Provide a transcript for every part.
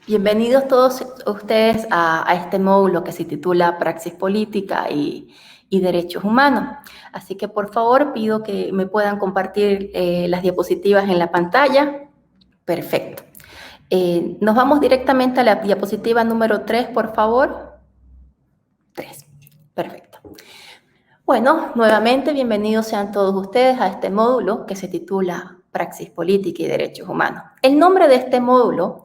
Bienvenidos todos ustedes a este módulo que se titula Praxis Política y Derechos Humanos. Así que por favor pido que me puedan compartir las diapositivas en la pantalla. Perfecto. Nos vamos directamente a la diapositiva número 3, por favor. 3. Perfecto. Bueno, nuevamente bienvenidos sean todos ustedes a este módulo que se titula Praxis Política y Derechos Humanos. El nombre de este módulo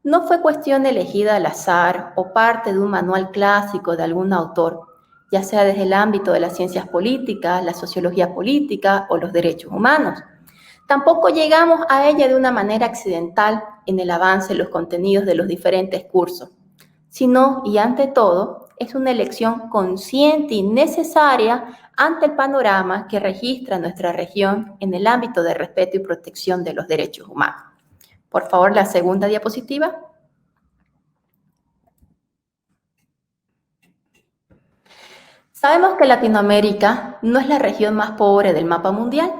no fue cuestión elegida al azar o parte de un manual clásico de algún autor, ya sea desde el ámbito de las ciencias políticas, la sociología política o los derechos humanos. Tampoco llegamos a ella de una manera accidental en el avance de los contenidos de los diferentes cursos, sino, y ante todo, es una elección consciente y necesaria ante el panorama que registra nuestra región en el ámbito de respeto y protección de los derechos humanos. Por favor, la segunda diapositiva. Sabemos que Latinoamérica no es la región más pobre del mapa mundial,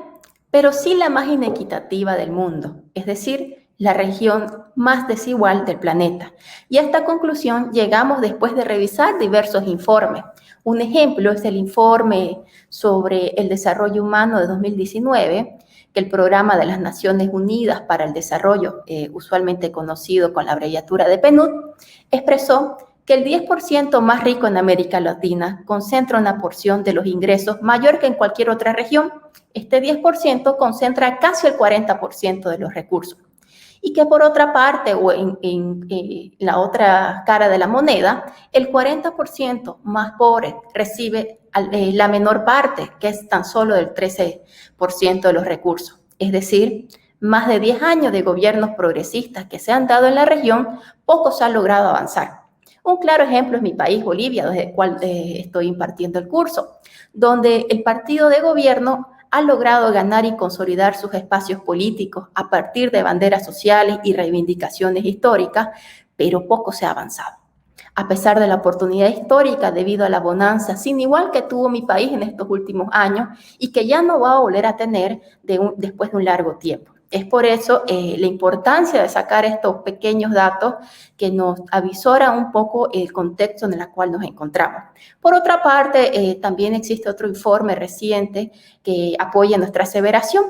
pero sí la más inequitativa del mundo, es decir, la región más desigual del planeta. Y a esta conclusión llegamos después de revisar diversos informes. Un ejemplo es el informe sobre el desarrollo humano de 2019, que el Programa de las Naciones Unidas para el Desarrollo, usualmente conocido con la abreviatura de PNUD, expresó que el 10% más rico en América Latina concentra una porción de los ingresos mayor que en cualquier otra región. Este 10% concentra casi el 40% de los recursos. Y que por otra parte, o en la otra cara de la moneda, el 40% más pobre recibe la menor parte, que es tan solo del 13% de los recursos. Es decir, más de 10 años de gobiernos progresistas que se han dado en la región, poco se ha logrado avanzar. Un claro ejemplo es mi país, Bolivia, desde el cual estoy impartiendo el curso, donde el partido de gobierno ha logrado ganar y consolidar sus espacios políticos a partir de banderas sociales y reivindicaciones históricas, pero poco se ha avanzado. A pesar de la oportunidad histórica debido a la bonanza sin igual que tuvo mi país en estos últimos años y que ya no va a volver a tener después de un largo tiempo. Es por eso la importancia de sacar estos pequeños datos que nos avisoran un poco el contexto en el cual nos encontramos. Por otra parte, también existe otro informe reciente que apoya nuestra aseveración.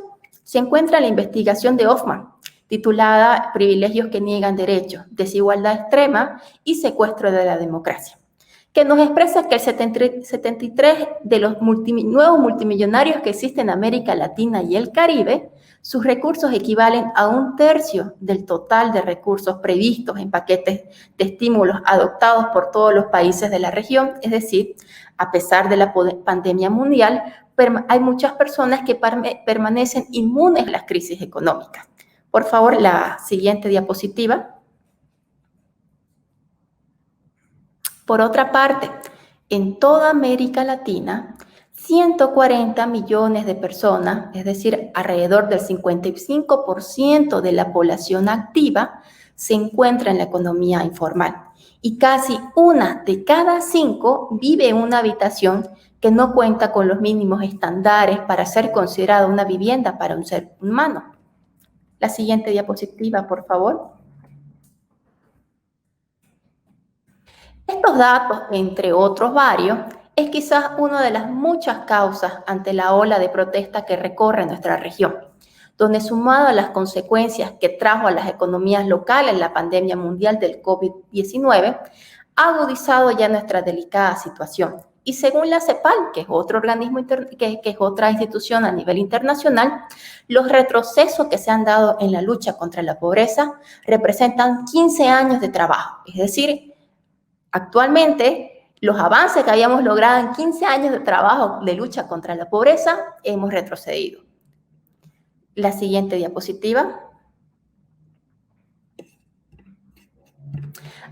Se encuentra la investigación de Hoffman, titulada Privilegios que niegan derechos, desigualdad extrema y secuestro de la democracia, que nos expresa que el 73 de los nuevos multimillonarios que existen en América Latina y el Caribe, sus recursos equivalen a 1/3 del total de recursos previstos en paquetes de estímulos adoptados por todos los países de la región. Es decir, a pesar de la pandemia mundial, hay muchas personas que permanecen inmunes a las crisis económicas. Por favor, la siguiente diapositiva. Por otra parte, en toda América Latina, 140 millones de personas, es decir, alrededor del 55% de la población activa, se encuentra en la economía informal. Y casi 1 de cada 5 vive en una habitación que no cuenta con los mínimos estándares para ser considerada una vivienda para un ser humano. La siguiente diapositiva, por favor. Estos datos, entre otros varios, es quizás una de las muchas causas ante la ola de protesta que recorre nuestra región, donde sumado a las consecuencias que trajo a las economías locales la pandemia mundial del COVID-19, ha agudizado ya nuestra delicada situación. Y según la CEPAL, que es otro organismo, que es otra institución a nivel internacional, los retrocesos que se han dado en la lucha contra la pobreza representan 15 años de trabajo, es decir, actualmente, los avances que habíamos logrado en 15 años de trabajo de lucha contra la pobreza, hemos retrocedido. La siguiente diapositiva.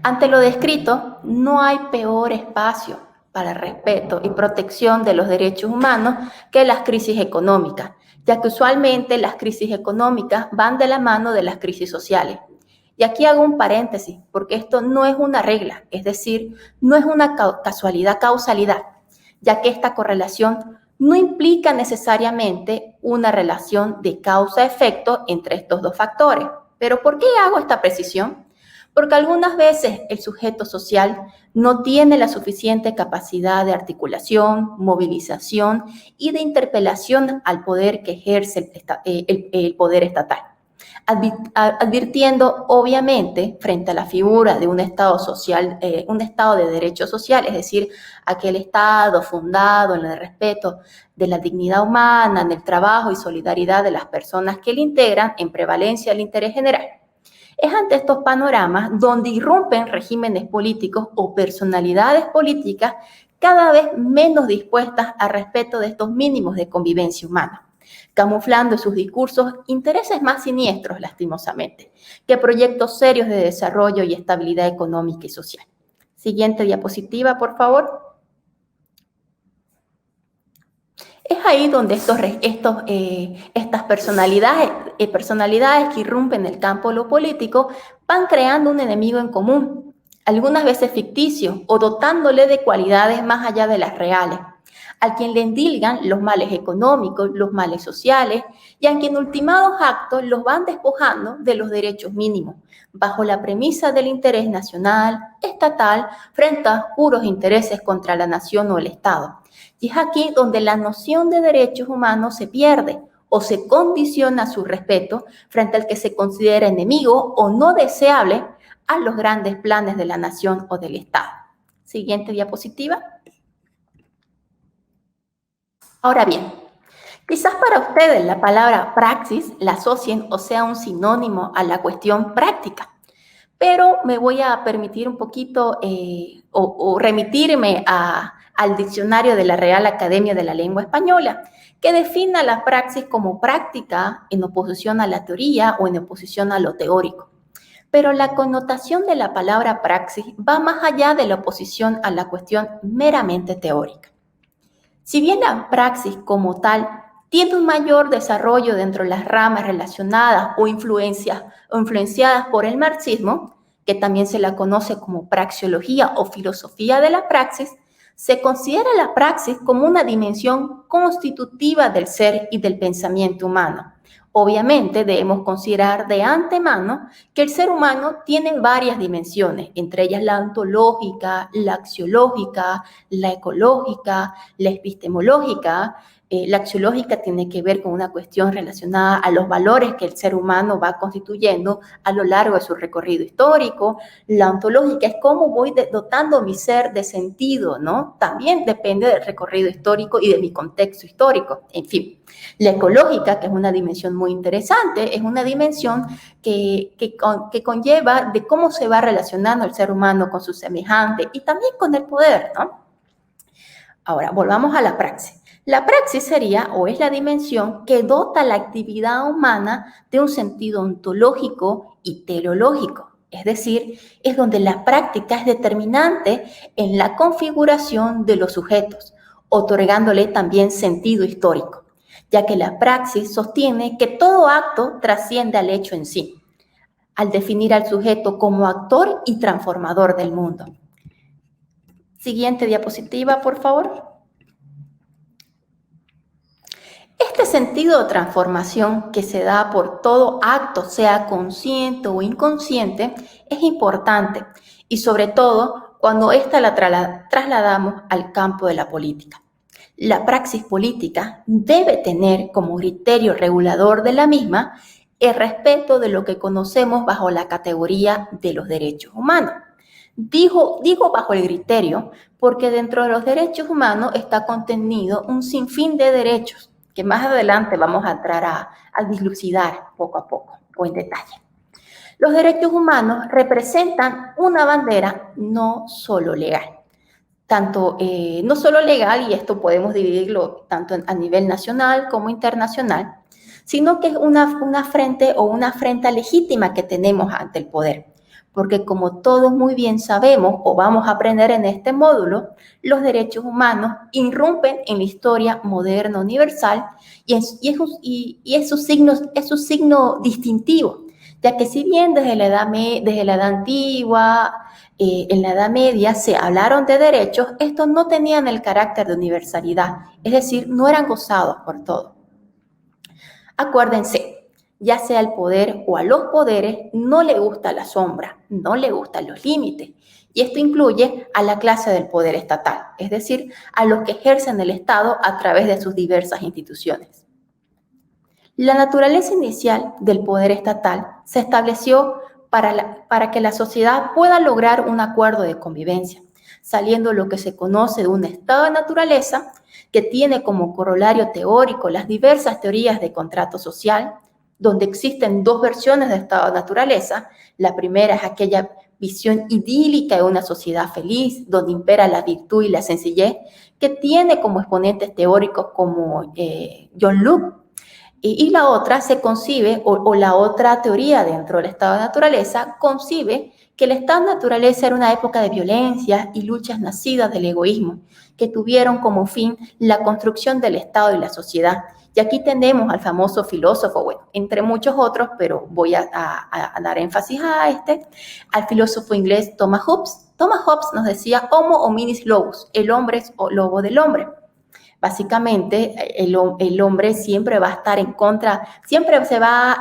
Ante lo descrito, no hay peor espacio para respeto y protección de los derechos humanos que las crisis económicas, ya que usualmente las crisis económicas van de la mano de las crisis sociales. Y aquí hago un paréntesis, porque esto no es una regla, es decir, no es una causalidad, ya que esta correlación no implica necesariamente una relación de causa-efecto entre estos dos factores. ¿Pero por qué hago esta precisión? porque algunas veces el sujeto social no tiene la suficiente capacidad de articulación, movilización y de interpelación al poder que ejerce el poder estatal, advirtiendo obviamente frente a la figura de un Estado social, un Estado de derecho social, es decir, aquel Estado fundado en el respeto de la dignidad humana, en el trabajo y solidaridad de las personas que lo integran en prevalencia del interés general. Es ante estos panoramas donde irrumpen regímenes políticos o personalidades políticas cada vez menos dispuestas al respeto de estos mínimos de convivencia humana, camuflando en sus discursos intereses más siniestros, lastimosamente, que proyectos serios de desarrollo y estabilidad económica y social. Siguiente diapositiva, por favor. Es ahí donde estas personalidades que irrumpen el campo de lo político van creando un enemigo en común, algunas veces ficticio o dotándole de cualidades más allá de las reales, a quien le endilgan los males económicos, los males sociales y a quien ultimados actos los van despojando de los derechos mínimos, bajo la premisa del interés nacional, estatal, frente a oscuros intereses contra la nación o el Estado. Y es aquí donde la noción de derechos humanos se pierde o se condiciona su respeto frente al que se considera enemigo o no deseable a los grandes planes de la nación o del Estado. Siguiente diapositiva. Ahora bien, quizás para ustedes la palabra praxis la asocien o sea un sinónimo a la cuestión práctica, pero me voy a permitir un poquito o remitirme al diccionario de la Real Academia de la Lengua Española, que define la praxis como práctica en oposición a la teoría o en oposición a lo teórico. Pero la connotación de la palabra praxis va más allá de la oposición a la cuestión meramente teórica. Si bien la praxis como tal tiene un mayor desarrollo dentro de las ramas relacionadas o influenciadas por el marxismo, que también se la conoce como praxeología o filosofía de la praxis, se considera la praxis como una dimensión constitutiva del ser y del pensamiento humano. Obviamente debemos considerar de antemano que el ser humano tiene varias dimensiones, entre ellas la ontológica, la axiológica, la ecológica, la epistemológica. La axiológica tiene que ver con una cuestión relacionada a los valores que el ser humano va constituyendo a lo largo de su recorrido histórico. La ontológica es cómo voy dotando mi ser de sentido, ¿no? También depende del recorrido histórico y de mi contexto histórico, en fin. La ecológica, que es una dimensión muy interesante, es una dimensión que conlleva de cómo se va relacionando el ser humano con sus semejantes y también con el poder, ¿no? Ahora, volvamos a la praxis. La praxis sería o es la dimensión que dota la actividad humana de un sentido ontológico y teleológico. Es decir, es donde la práctica es determinante en la configuración de los sujetos, otorgándole también sentido histórico, ya que la praxis sostiene que todo acto trasciende al hecho en sí, al definir al sujeto como actor y transformador del mundo. Siguiente diapositiva, por favor. Este sentido de transformación que se da por todo acto, sea consciente o inconsciente, es importante y sobre todo cuando esta la trasladamos al campo de la política. La praxis política debe tener como criterio regulador de la misma el respeto de lo que conocemos bajo la categoría de los derechos humanos. Digo bajo el criterio porque dentro de los derechos humanos está contenido un sinfín de derechos que más adelante vamos a entrar a dilucidar poco a poco o en detalle. Los derechos humanos representan una bandera no solo legal, no solo legal, y esto podemos dividirlo tanto a nivel nacional como internacional, sino que es una afrenta legítima que tenemos ante el poder. Porque como todos muy bien sabemos o vamos a aprender en este módulo, los derechos humanos irrumpen en la historia moderna universal y es su signo distintivo, ya que si bien desde la edad antigua, en la Edad Media se hablaron de derechos, estos no tenían el carácter de universalidad, es decir, no eran gozados por todos. Acuérdense ya sea al poder o a los poderes, no le gusta la sombra, no le gustan los límites. Y esto incluye a la clase del poder estatal, es decir, a los que ejercen el Estado a través de sus diversas instituciones. La naturaleza inicial del poder estatal se estableció para que la sociedad pueda lograr un acuerdo de convivencia, saliendo lo que se conoce de un estado de naturaleza que tiene como corolario teórico las diversas teorías de contrato social, donde existen dos versiones de estado de naturaleza. La primera es aquella visión idílica de una sociedad feliz, donde impera la virtud y la sencillez, que tiene como exponentes teóricos como John Locke. Y la otra se concibe, o la otra teoría dentro del estado de naturaleza, concibe que el estado de naturaleza era una época de violencia y luchas nacidas del egoísmo, que tuvieron como fin la construcción del Estado y la sociedad. Y aquí tenemos al famoso filósofo, bueno, entre muchos otros, pero voy a dar énfasis a al filósofo inglés Thomas Hobbes. Thomas Hobbes nos decía, Homo hominis lobus, el hombre es lobo del hombre. Básicamente, el hombre siempre va a estar en contra, siempre va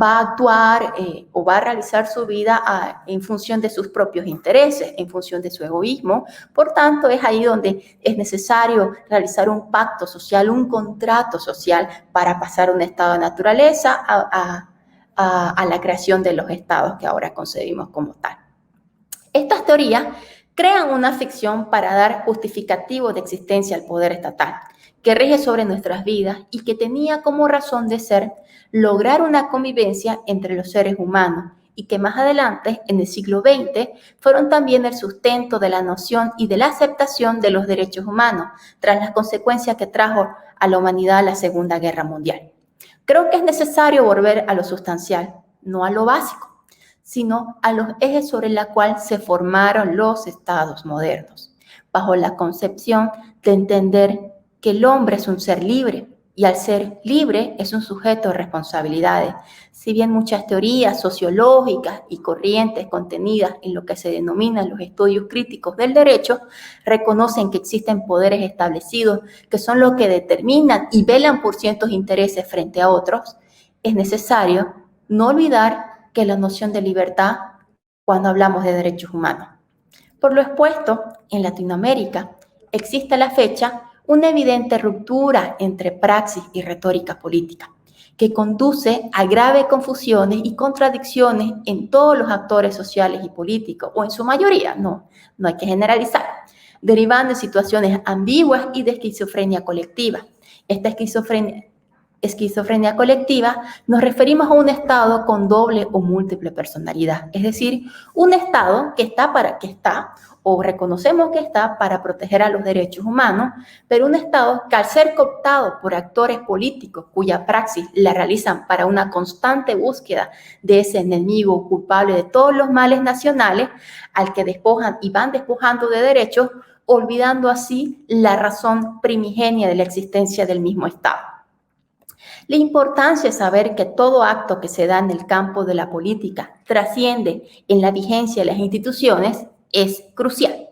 a actuar o va a realizar su vida en función de sus propios intereses, en función de su egoísmo. Por tanto, es ahí donde es necesario realizar un pacto social, un contrato social para pasar un estado de naturaleza a la creación de los estados que ahora concebimos como tal. Estas teorías crean una ficción para dar justificativo de existencia al poder estatal, que rige sobre nuestras vidas y que tenía como razón de ser lograr una convivencia entre los seres humanos y que más adelante, en el siglo XX, fueron también el sustento de la noción y de la aceptación de los derechos humanos, tras las consecuencias que trajo a la humanidad la Segunda Guerra Mundial. Creo que es necesario volver a lo sustancial, no a lo básico, sino a los ejes sobre los cuales se formaron los estados modernos, bajo la concepción de entender que el hombre es un ser libre y al ser libre es un sujeto de responsabilidades. Si bien muchas teorías sociológicas y corrientes contenidas en lo que se denominan los estudios críticos del derecho reconocen que existen poderes establecidos que son los que determinan y velan por ciertos intereses frente a otros, es necesario no olvidar que la noción de libertad cuando hablamos de derechos humanos. Por lo expuesto, en Latinoamérica existe a la fecha una evidente ruptura entre praxis y retórica política, que conduce a graves confusiones y contradicciones en todos los actores sociales y políticos, o en su mayoría, no hay que generalizar, derivando en situaciones ambiguas y de esquizofrenia colectiva. Esta esquizofrenia colectiva, nos referimos a un estado con doble o múltiple personalidad, es decir, un estado que está o reconocemos que está para proteger a los derechos humanos, pero un estado que al ser cooptado por actores políticos cuya praxis la realizan para una constante búsqueda de ese enemigo culpable de todos los males nacionales, al que despojan y van despojando de derechos, olvidando así la razón primigenia de la existencia del mismo estado. La importancia es saber que todo acto que se da en el campo de la política trasciende en la vigencia de las instituciones es crucial,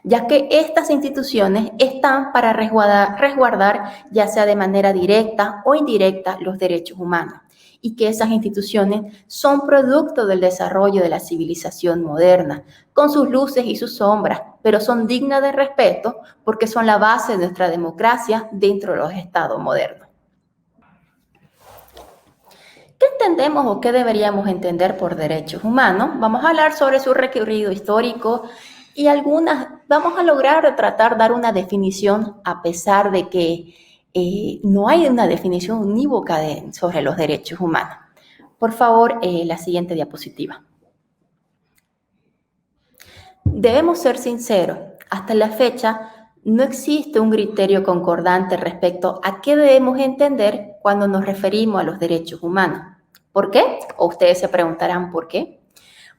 ya que estas instituciones están para resguardar ya sea de manera directa o indirecta los derechos humanos y que esas instituciones son producto del desarrollo de la civilización moderna, con sus luces y sus sombras, pero son dignas de respeto porque son la base de nuestra democracia dentro de los estados modernos. ¿Qué entendemos o qué deberíamos entender por derechos humanos? Vamos a hablar sobre su recorrido histórico y vamos a lograr tratar de dar una definición a pesar de que no hay una definición unívoca sobre los derechos humanos. Por favor, la siguiente diapositiva. Debemos ser sinceros, hasta la fecha no existe un criterio concordante respecto a qué debemos entender cuando nos referimos a los derechos humanos. ¿Por qué? O ustedes se preguntarán ¿por qué?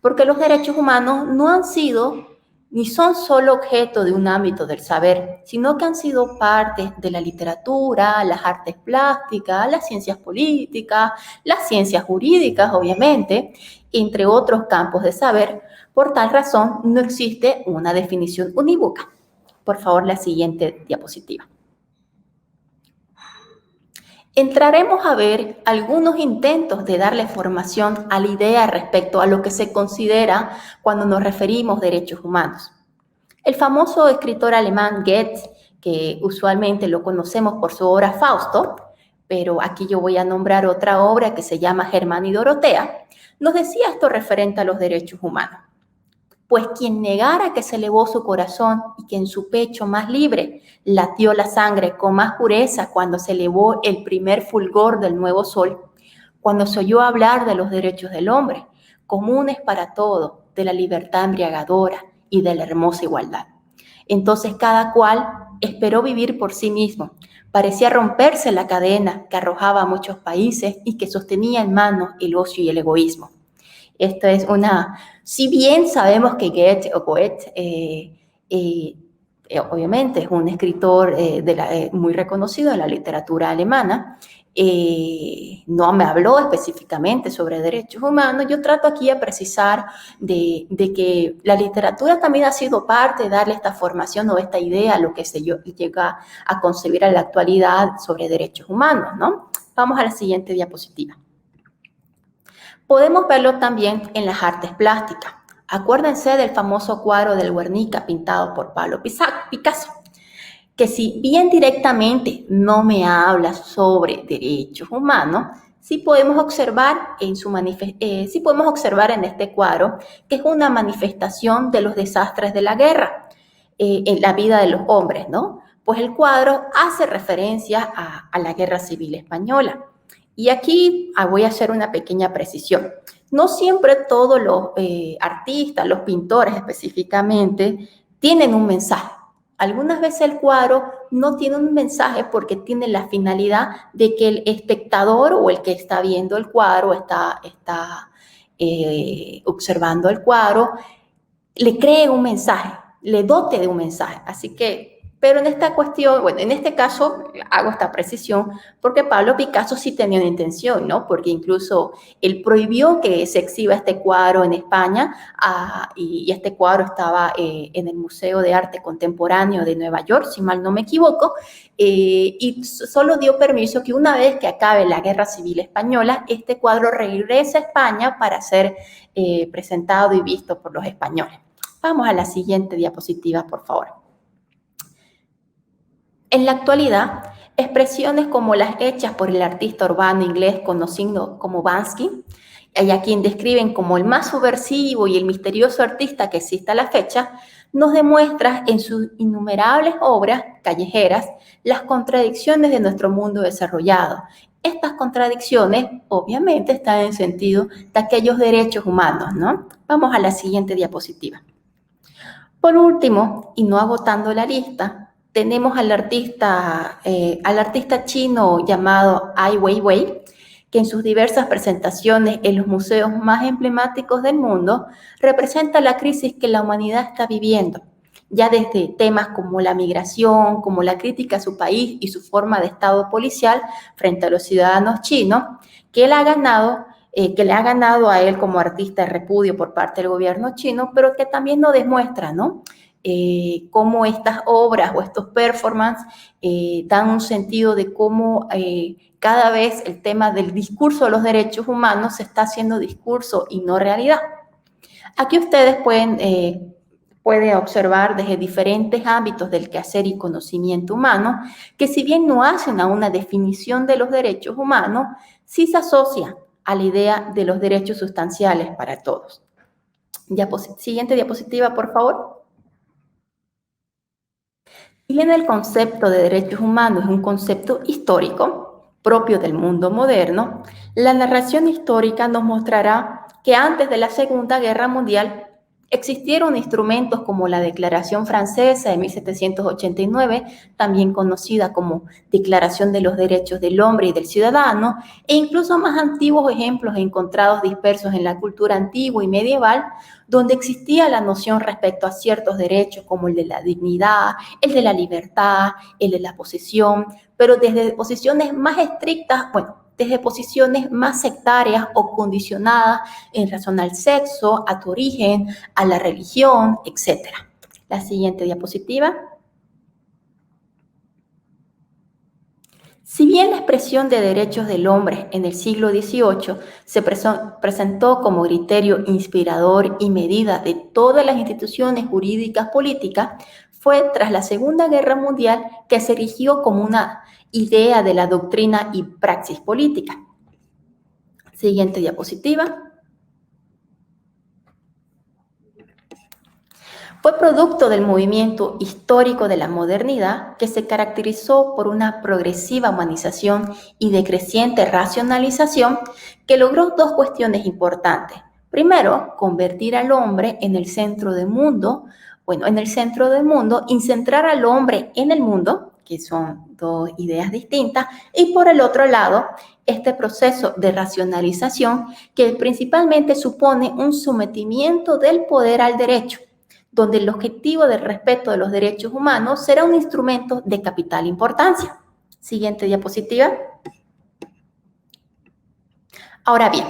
Porque los derechos humanos no han sido ni son solo objeto de un ámbito del saber, sino que han sido parte de la literatura, las artes plásticas, las ciencias políticas, las ciencias jurídicas, obviamente, entre otros campos de saber. Por tal razón, no existe una definición unívoca. Por favor, la siguiente diapositiva. entraremos a ver algunos intentos de darle formación a la idea respecto a lo que se considera cuando nos referimos a derechos humanos. El famoso escritor alemán Goethe, que usualmente lo conocemos por su obra Fausto, pero aquí yo voy a nombrar otra obra que se llama Germán y Dorotea, nos decía esto referente a los derechos humanos. Pues quien negara que se elevó su corazón y que en su pecho más libre latió la sangre con más pureza cuando se elevó el primer fulgor del nuevo sol, cuando se oyó hablar de los derechos del hombre, comunes para todos, de la libertad embriagadora y de la hermosa igualdad. Entonces cada cual esperó vivir por sí mismo. Parecía romperse la cadena que arrojaba a muchos países y que sostenía en manos el ocio y el egoísmo. Esto es si bien sabemos que Goethe obviamente es un escritor muy reconocido en la literatura alemana, no me habló específicamente sobre derechos humanos. Yo trato aquí de precisar de que la literatura también ha sido parte de darle esta formación o esta idea a lo que se llega a concebir en la actualidad sobre derechos humanos, ¿no? Vamos a la siguiente diapositiva. Podemos verlo también en las artes plásticas. Acuérdense del famoso cuadro del Guernica pintado por Pablo Picasso, que si bien directamente no me habla sobre derechos humanos, sí podemos observar en este cuadro que es una manifestación de los desastres de la guerra en la vida de los hombres, ¿no? Pues el cuadro hace referencia a la Guerra Civil Española. Y aquí voy a hacer una pequeña precisión. No siempre todos los artistas, los pintores específicamente, tienen un mensaje. Algunas veces el cuadro no tiene un mensaje porque tiene la finalidad de que el espectador o el que está viendo el cuadro, está observando el cuadro, le cree un mensaje, le dote de un mensaje. Así que, pero en esta cuestión, bueno, en este caso hago esta precisión porque Pablo Picasso sí tenía una intención, ¿no? Porque incluso él prohibió que se exhiba este cuadro en España y este cuadro estaba en el Museo de Arte Contemporáneo de Nueva York, si mal no me equivoco, y solo dio permiso que una vez que acabe la Guerra Civil Española, este cuadro regrese a España para ser presentado y visto por los españoles. Vamos a la siguiente diapositiva, por favor. En la actualidad, expresiones como las hechas por el artista urbano inglés conocido como Banksy, y a quien describen como el más subversivo y el misterioso artista que existe a la fecha, nos demuestra en sus innumerables obras callejeras las contradicciones de nuestro mundo desarrollado. Estas contradicciones, obviamente, están en sentido de aquellos derechos humanos, ¿no? Vamos a la siguiente diapositiva. Por último, y no agotando la lista, tenemos al artista chino llamado Ai Weiwei, que en sus diversas presentaciones en los museos más emblemáticos del mundo representa la crisis que la humanidad está viviendo, ya desde temas como la migración, como la crítica a su país y su forma de estado policial frente a los ciudadanos chinos, que le ha ganado a él como artista el repudio por parte del gobierno chino, pero que también nos demuestra, ¿no? Cómo estas obras o estos performances dan un sentido de cómo cada vez el tema del discurso de los derechos humanos se está haciendo discurso y no realidad. Aquí ustedes pueden observar desde diferentes ámbitos del quehacer y conocimiento humano que si bien no hacen a una definición de los derechos humanos, sí se asocian a la idea de los derechos sustanciales para todos. Siguiente diapositiva, por favor. Si bien el concepto de derechos humanos es un concepto histórico propio del mundo moderno, la narración histórica nos mostrará que antes de la Segunda Guerra Mundial existieron instrumentos como la Declaración Francesa de 1789, también conocida como Declaración de los Derechos del Hombre y del Ciudadano, e incluso más antiguos ejemplos encontrados dispersos en la cultura antigua y medieval, donde existía la noción respecto a ciertos derechos como el de la dignidad, el de la libertad, el de la posesión, pero desde posiciones más estrictas, desde posiciones más sectarias o condicionadas en razón al sexo, a tu origen, a la religión, etc. La siguiente diapositiva. Si bien la expresión de derechos del hombre en el siglo XVIII se presentó como criterio inspirador y medida de todas las instituciones jurídicas políticas, fue tras la Segunda Guerra Mundial que se erigió como una idea de la doctrina y praxis política. Siguiente diapositiva. Fue producto del movimiento histórico de la modernidad que se caracterizó por una progresiva humanización y decreciente racionalización que logró dos cuestiones importantes. Primero, convertir al hombre en el centro del mundo, y centrar al hombre en el mundo, que son dos ideas distintas, y por el otro lado, este proceso de racionalización que principalmente supone un sometimiento del poder al derecho, donde el objetivo del respeto de los derechos humanos será un instrumento de capital importancia. Siguiente diapositiva. Ahora bien,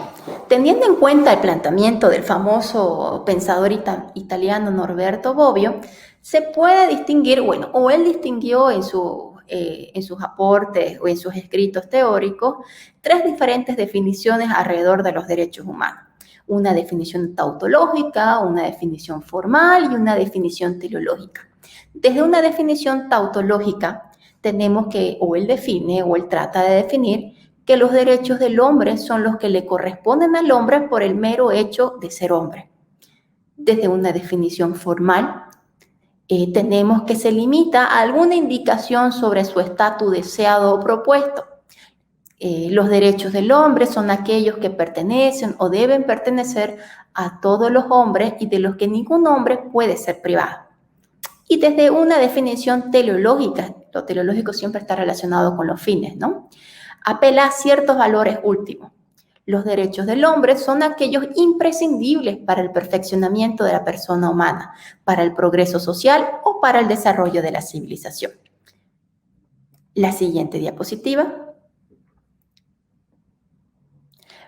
teniendo en cuenta el planteamiento del famoso pensador italiano Norberto Bobbio, se puede distinguir, o él distinguió en sus aportes o en sus escritos teóricos, tres diferentes definiciones alrededor de los derechos humanos. Una definición tautológica, una definición formal y una definición teleológica. Desde una definición tautológica tenemos que, él trata de definir que los derechos del hombre son los que le corresponden al hombre por el mero hecho de ser hombre. Desde una definición formal, tenemos que se limita a alguna indicación sobre su estatus deseado o propuesto. Los derechos del hombre son aquellos que pertenecen o deben pertenecer a todos los hombres y de los que ningún hombre puede ser privado. Y desde una definición teleológica, lo teleológico siempre está relacionado con los fines, ¿no? Apela a ciertos valores últimos. Los derechos del hombre son aquellos imprescindibles para el perfeccionamiento de la persona humana, para el progreso social o para el desarrollo de la civilización. La siguiente diapositiva.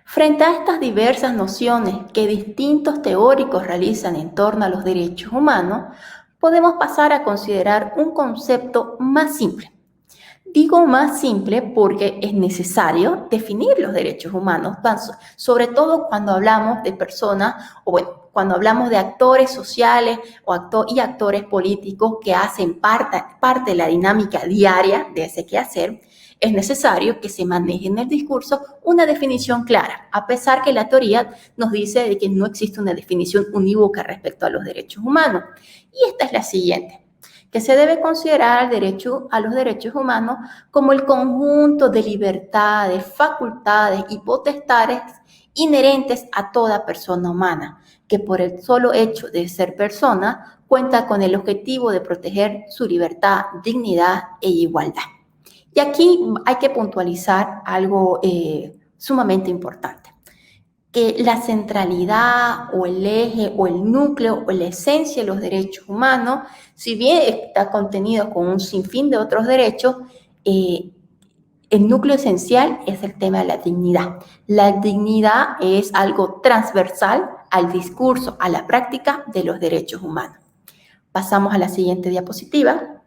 Frente a estas diversas nociones que distintos teóricos realizan en torno a los derechos humanos, podemos pasar a considerar un concepto más simple. Digo más simple porque es necesario definir los derechos humanos, sobre todo cuando hablamos de personas, cuando hablamos de actores sociales y actores políticos que hacen parte de la dinámica diaria de ese quehacer. Es necesario que se maneje en el discurso una definición clara, a pesar que la teoría nos dice de que no existe una definición unívoca respecto a los derechos humanos. Y esta es la siguiente, que se debe considerar a los derechos humanos como el conjunto de libertades, facultades y potestades inherentes a toda persona humana, que por el solo hecho de ser persona cuenta con el objetivo de proteger su libertad, dignidad e igualdad. Y aquí hay que puntualizar algo sumamente importante, que la centralidad o el eje o el núcleo o la esencia de los derechos humanos, si bien está contenido con un sinfín de otros derechos, el núcleo esencial es el tema de la dignidad. La dignidad es algo transversal al discurso, a la práctica de los derechos humanos. Pasamos a la siguiente diapositiva.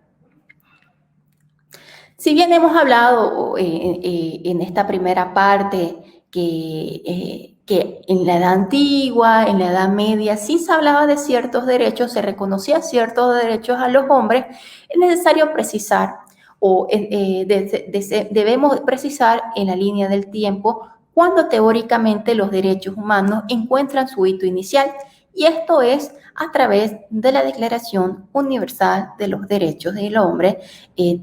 Si bien hemos hablado en esta primera parte que en la edad antigua, en la edad media, sí se hablaba de ciertos derechos, se reconocía ciertos derechos a los hombres, es necesario precisar debemos precisar en la línea del tiempo cuando teóricamente los derechos humanos encuentran su hito inicial, y esto es a través de la Declaración Universal de los Derechos del Hombre del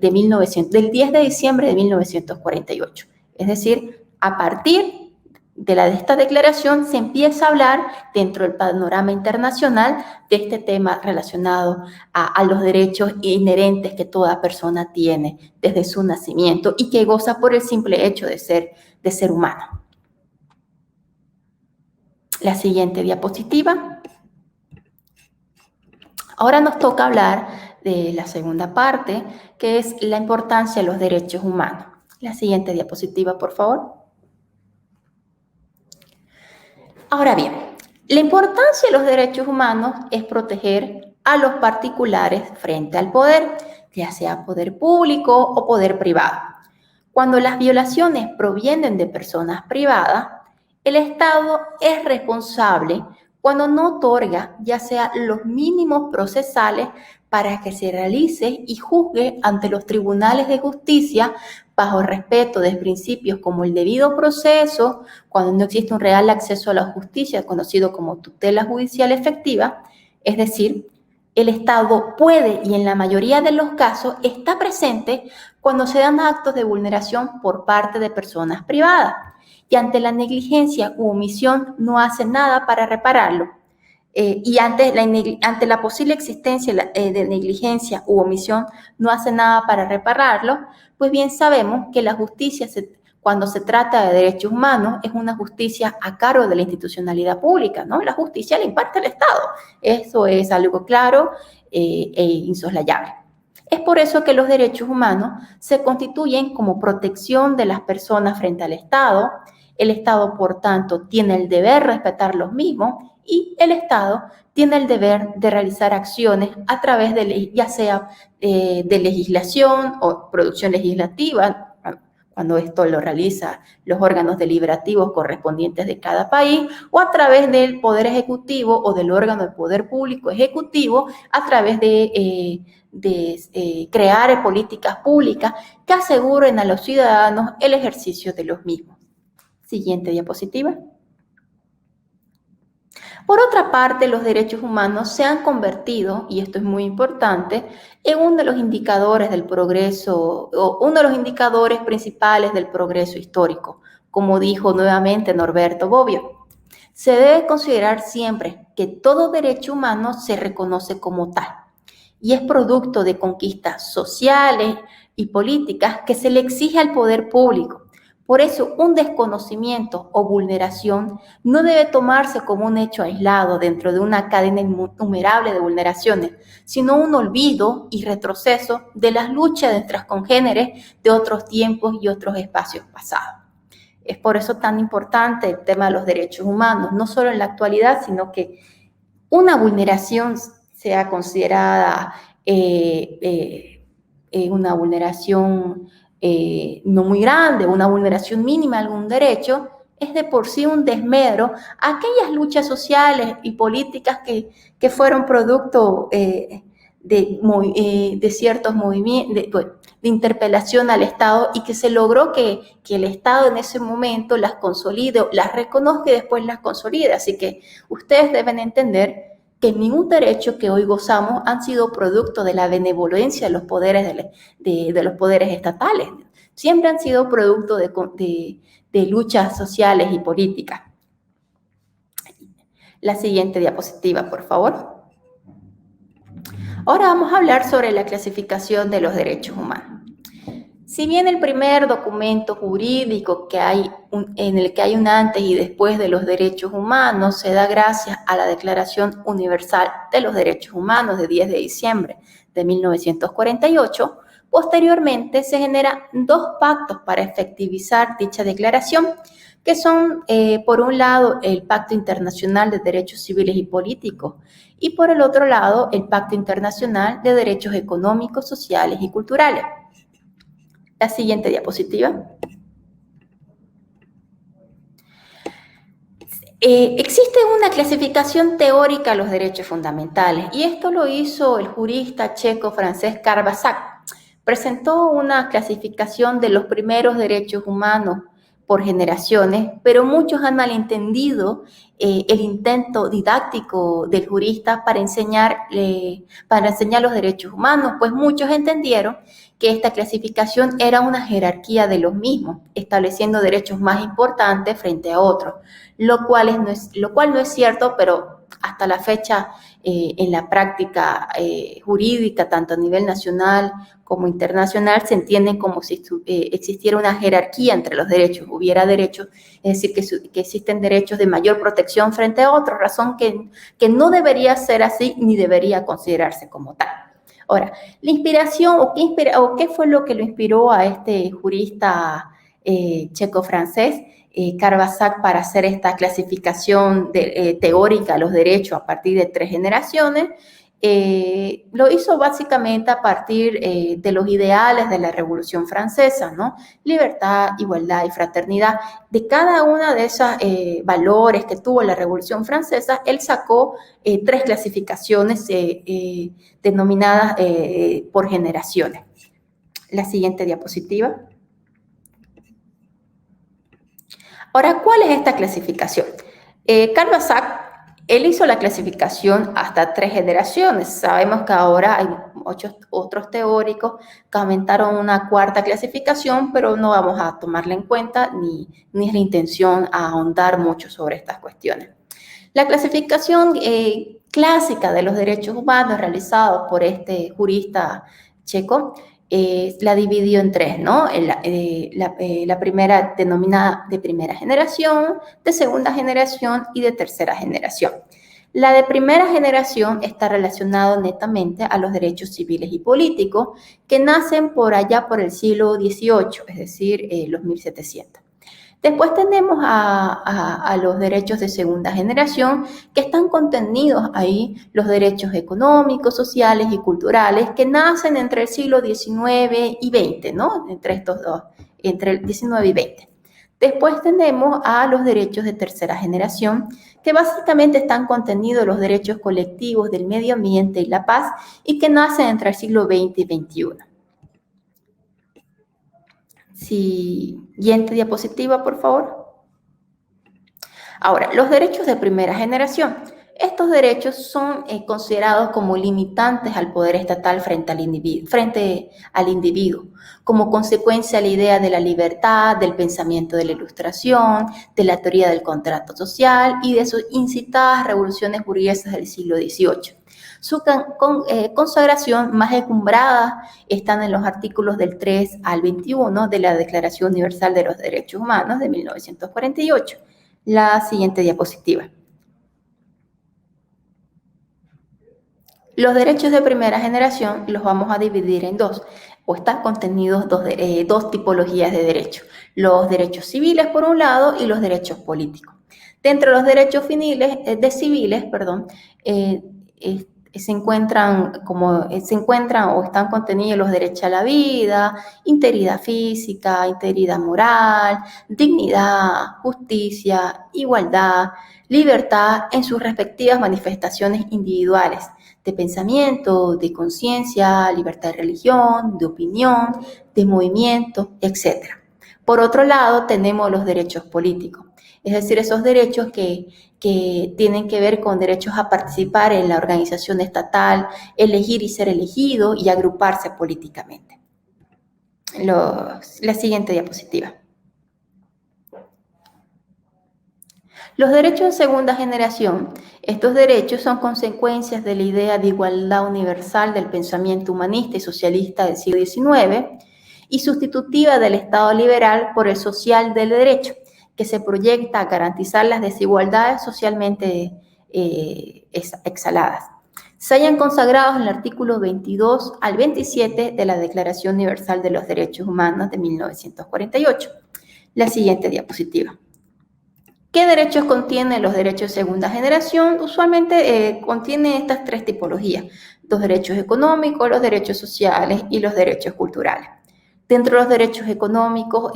10 de diciembre de 1948. Es decir, a partir de esta declaración se empieza a hablar dentro del panorama internacional de este tema relacionado a los derechos inherentes que toda persona tiene desde su nacimiento y que goza por el simple hecho de ser humano. La siguiente diapositiva. Ahora nos toca hablar de la segunda parte, que es la importancia de los derechos humanos. La siguiente diapositiva, por favor. Ahora bien, la importancia de los derechos humanos es proteger a los particulares frente al poder, ya sea poder público o poder privado. Cuando las violaciones provienen de personas privadas, el Estado es responsable cuando no otorga ya sea los mínimos procesales para que se realice y juzgue ante los tribunales de justicia bajo el respeto de principios como el debido proceso, cuando no existe un real acceso a la justicia, conocido como tutela judicial efectiva, es decir, el Estado puede y en la mayoría de los casos está presente cuando se dan actos de vulneración por parte de personas privadas y ante la negligencia u omisión no hace nada para repararlo. Y ante la posible existencia de negligencia u omisión no hace nada para repararlo, pues bien sabemos que la justicia, cuando se trata de derechos humanos, es una justicia a cargo de la institucionalidad pública, ¿no? La justicia la imparte el Estado. Eso es algo claro e insoslayable. Es por eso que los derechos humanos se constituyen como protección de las personas frente al Estado. El Estado, por tanto, tiene el deber de respetar los mismos y el Estado tiene el deber de realizar acciones a través de, ya sea de legislación o producción legislativa, cuando esto lo realiza los órganos deliberativos correspondientes de cada país, o a través del Poder Ejecutivo o del órgano del Poder Público Ejecutivo, a través de crear políticas públicas que aseguren a los ciudadanos el ejercicio de los mismos. Siguiente diapositiva. Por otra parte, los derechos humanos se han convertido, y esto es muy importante, en uno de los indicadores del progreso, o uno de los indicadores principales del progreso histórico, como dijo nuevamente Norberto Bobbio. Se debe considerar siempre que todo derecho humano se reconoce como tal, y es producto de conquistas sociales y políticas que se le exige al poder público. Por eso, un desconocimiento o vulneración no debe tomarse como un hecho aislado dentro de una cadena innumerable de vulneraciones, sino un olvido y retroceso de las luchas de nuestras congéneres de otros tiempos y otros espacios pasados. Es por eso tan importante el tema de los derechos humanos, no solo en la actualidad, sino que una vulneración sea considerada una vulneración no muy grande, una vulneración mínima de algún derecho, es de por sí un desmedro a aquellas luchas sociales y políticas que fueron producto de ciertos movimientos, de interpelación al Estado y que se logró que el Estado en ese momento las consolide, las reconozca y después las consolide. Así que ustedes deben entender que ningún derecho que hoy gozamos han sido producto de la benevolencia de los poderes, de los poderes estatales. Siempre han sido producto de luchas sociales y políticas. La siguiente diapositiva, por favor. Ahora vamos a hablar sobre la clasificación de los derechos humanos. Si bien el primer documento jurídico en el que hay un antes y después de los derechos humanos se da gracias a la Declaración Universal de los Derechos Humanos de 10 de diciembre de 1948, posteriormente se generan dos pactos para efectivizar dicha declaración, que son, por un lado, el Pacto Internacional de Derechos Civiles y Políticos y, por el otro lado, el Pacto Internacional de Derechos Económicos, Sociales y Culturales. La siguiente diapositiva. Existe una clasificación teórica de los derechos fundamentales y esto lo hizo el jurista checo-francés Karl Basak. Presentó una clasificación de los primeros derechos humanos por generaciones, pero muchos han malentendido el intento didáctico del jurista para enseñar los derechos humanos, pues muchos entendieron que esta clasificación era una jerarquía de los mismos, estableciendo derechos más importantes frente a otros, lo cual no es cierto, pero hasta la fecha en la práctica jurídica, tanto a nivel nacional como internacional, se entienden como si existiera una jerarquía entre los derechos, hubiera derechos, es decir, que existen derechos de mayor protección frente a otros, razón que no debería ser así ni debería considerarse como tal. Ahora, la inspiración o qué fue lo que lo inspiró a este jurista checo-francés, Karl Basak, para hacer esta clasificación teórica de los derechos a partir de 3 generaciones, Lo hizo básicamente a partir de los ideales de la Revolución Francesa, ¿no? Libertad, igualdad y fraternidad. De cada una de esos valores que tuvo la Revolución Francesa, él sacó 3 clasificaciones denominadas por generaciones. La siguiente diapositiva. Ahora, ¿cuál es esta clasificación? Carl Basak, él hizo la clasificación hasta 3 generaciones. Sabemos que ahora hay muchos otros teóricos que aumentaron una 4ª clasificación, pero no vamos a tomarla en cuenta ni es la intención ahondar mucho sobre estas cuestiones. La clasificación clásica de los derechos humanos realizada por este jurista checo la dividió en 3, ¿no? La primera denominada de primera generación, de segunda generación y de tercera generación. La de primera generación está relacionada netamente a los derechos civiles y políticos que nacen por allá por el siglo XVIII, es decir, los 1700. Después tenemos a los derechos de segunda generación, que están contenidos ahí los derechos económicos, sociales y culturales que nacen entre el siglo XIX y XX, ¿no? Entre estos dos, entre el XIX y XX. Después tenemos a los derechos de tercera generación, que básicamente están contenidos los derechos colectivos del medio ambiente y la paz y que nacen entre el siglo XX y XXI. Siguiente diapositiva, por favor. Ahora, los derechos de primera generación. Estos derechos son considerados como limitantes al poder estatal frente al individuo, como consecuencia de la idea de la libertad, del pensamiento de la Ilustración, de la teoría del contrato social y de sus incitadas revoluciones burguesas del siglo XVIII. Su consagración más encumbrada están en los artículos del 3 al 21 de la Declaración Universal de los Derechos Humanos de 1948. La siguiente diapositiva. Los derechos de primera generación los vamos a dividir en 2, o están contenidos dos tipologías de derechos. Los derechos civiles, por un lado, y los derechos políticos. Dentro de los derechos civiles, se encuentran o están contenidos los derechos a la vida, integridad física, integridad moral, dignidad, justicia, igualdad, libertad en sus respectivas manifestaciones individuales de pensamiento, de conciencia, libertad de religión, de opinión, de movimiento, etc. Por otro lado, tenemos los derechos políticos, es decir, esos derechos que tienen que ver con derechos a participar en la organización estatal, elegir y ser elegido y agruparse políticamente. La siguiente diapositiva. Los derechos de segunda generación. Estos derechos son consecuencias de la idea de igualdad universal del pensamiento humanista y socialista del siglo XIX y sustitutiva del Estado liberal por el social del derecho, que se proyecta a garantizar las desigualdades socialmente exhaladas. Se hayan consagrados en el artículo 22 al 27 de la Declaración Universal de los Derechos Humanos de 1948. La siguiente diapositiva. ¿Qué derechos contienen los derechos de segunda generación? Usualmente contiene estas 3 tipologías: los derechos económicos, los derechos sociales y los derechos culturales. Dentro de los derechos económicos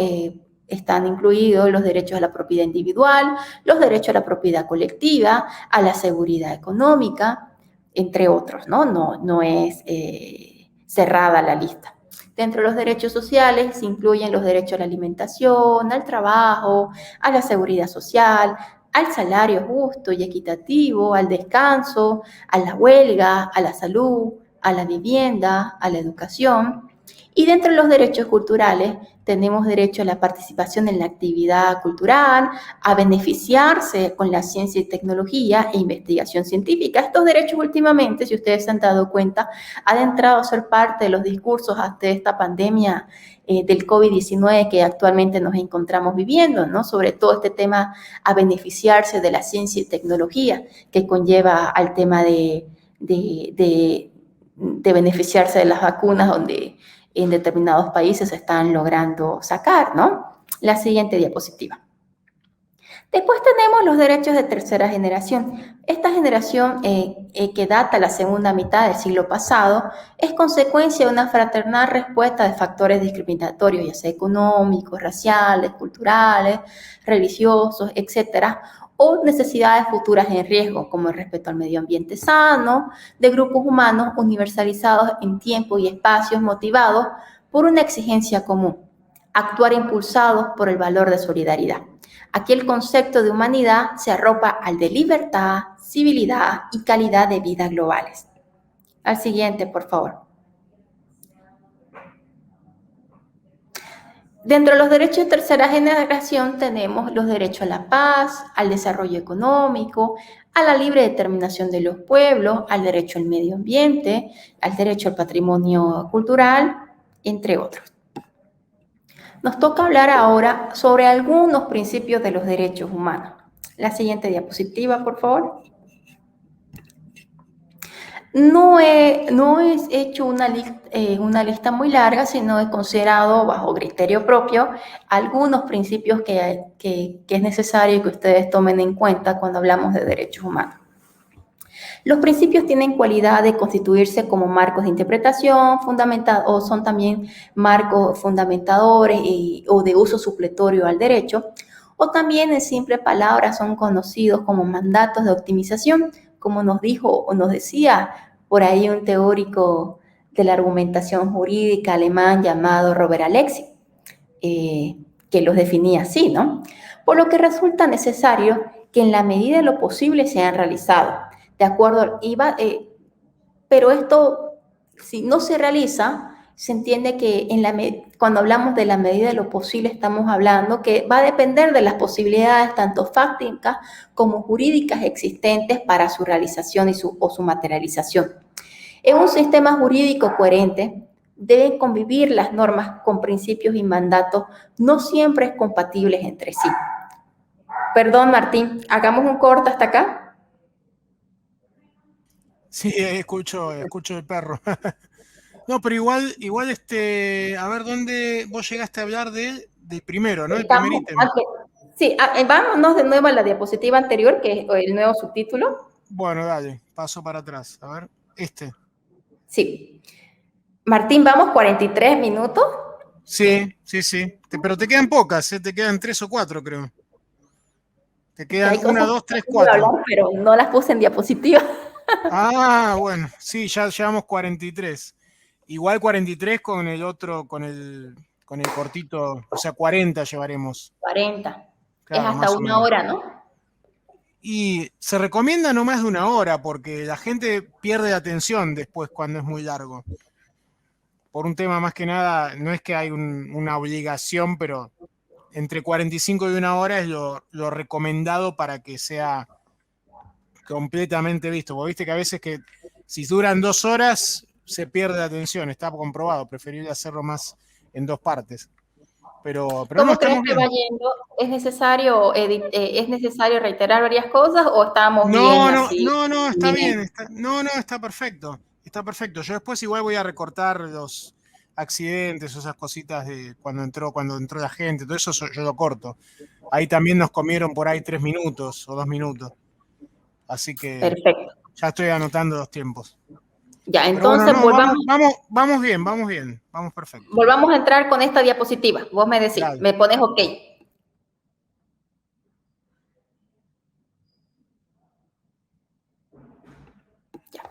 están incluidos los derechos a la propiedad individual, los derechos a la propiedad colectiva, a la seguridad económica, entre otros, ¿no? No es cerrada la lista. Dentro de los derechos sociales se incluyen los derechos a la alimentación, al trabajo, a la seguridad social, al salario justo y equitativo, al descanso, a la huelga, a la salud, a la vivienda, a la educación. Y dentro de los derechos culturales tenemos derecho a la participación en la actividad cultural, a beneficiarse con la ciencia y tecnología e investigación científica. Estos derechos últimamente, si ustedes se han dado cuenta, han entrado a ser parte de los discursos ante esta pandemia del COVID-19 que actualmente nos encontramos viviendo, ¿no? Sobre todo este tema a beneficiarse de la ciencia y tecnología que conlleva al tema de beneficiarse de las vacunas donde en determinados países se están logrando sacar, ¿no? La siguiente diapositiva. Después tenemos los derechos de tercera generación. Esta generación, que data la segunda mitad del siglo pasado, es consecuencia de una fraternal respuesta de factores discriminatorios, ya sea económicos, raciales, culturales, religiosos, etcétera, o necesidades futuras en riesgo, como el respeto al medio ambiente sano, de grupos humanos universalizados en tiempo y espacios motivados por una exigencia común, actuar impulsados por el valor de solidaridad. Aquí el concepto de humanidad se arropa al de libertad, civilidad y calidad de vida globales. Al siguiente, por favor. Dentro de los derechos de tercera generación tenemos los derechos a la paz, al desarrollo económico, a la libre determinación de los pueblos, al derecho al medio ambiente, al derecho al patrimonio cultural, entre otros. Nos toca hablar ahora sobre algunos principios de los derechos humanos. La siguiente diapositiva, por favor. No he hecho una lista muy larga, sino he considerado bajo criterio propio algunos principios que es necesario que ustedes tomen en cuenta cuando hablamos de derechos humanos. Los principios tienen cualidad de constituirse como marcos de interpretación o son también marcos fundamentadores o de uso supletorio al derecho, o también en simples palabras son conocidos como mandatos de optimización, como nos dijo o nos decía por ahí un teórico de la argumentación jurídica alemán llamado Robert Alexy, que los definía así, ¿no? Por lo que resulta necesario que en la medida de lo posible sean realizados. De acuerdo, pero esto, si no se realiza, se entiende que cuando hablamos de la medida de lo posible estamos hablando que va a depender de las posibilidades tanto fácticas como jurídicas existentes para su realización o su materialización. En un sistema jurídico coherente deben convivir las normas con principios y mandatos no siempre compatibles entre sí. Perdón, Martín, hagamos un corte hasta acá. Sí, escucho el perro. No, pero igual, a ver, ¿dónde vos llegaste a hablar del primero, ¿no? El primer ítem. Sí, vámonos de nuevo a la diapositiva anterior, que es el nuevo subtítulo. Bueno, dale, paso para atrás. A ver, Sí. Martín, ¿vamos 43 minutos? Sí. Pero te quedan pocas, te quedan 3 o 4, creo. Te quedan 1, 2, 3, 4. Pero no las puse en diapositiva. Ah, bueno, sí, ya llevamos 43. Igual 43 con el otro, con el cortito, o sea, 40 llevaremos. 40. Claro, es hasta 1 hora, ¿no? Y se recomienda no más de 1 hora porque la gente pierde atención después cuando es muy largo. Por un tema más que nada, no es que hay una obligación, pero entre 45 y 1 hora es lo recomendado para que sea completamente visto. Vos viste que a veces que si duran 2 horas se pierde la atención, está comprobado, preferible hacerlo más en 2 partes. Pero ¿Cómo no, crees que va yendo? ¿Es necesario reiterar varias cosas o estamos bien así? No, está bien. Está perfecto. Está perfecto. Yo después igual voy a recortar los accidentes, esas cositas de cuando entró la gente, todo eso yo lo corto. Ahí también nos comieron por ahí 3 minutos o 2 minutos. Así que perfecto. Ya estoy anotando los tiempos. Ya, entonces vamos bien, vamos perfecto. Volvamos a entrar con esta diapositiva. Vos me decís, dale. Me pones OK. Ya.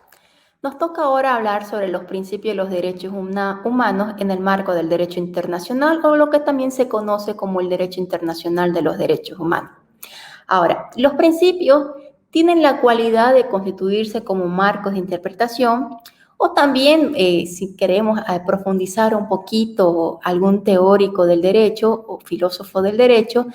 Nos toca ahora hablar sobre los principios de los derechos humanos en el marco del derecho internacional o lo que también se conoce como el derecho internacional de los derechos humanos. Ahora, los principios tienen la cualidad de constituirse como marcos de interpretación o también, si queremos profundizar un poquito algún teórico del derecho o filósofo del derecho,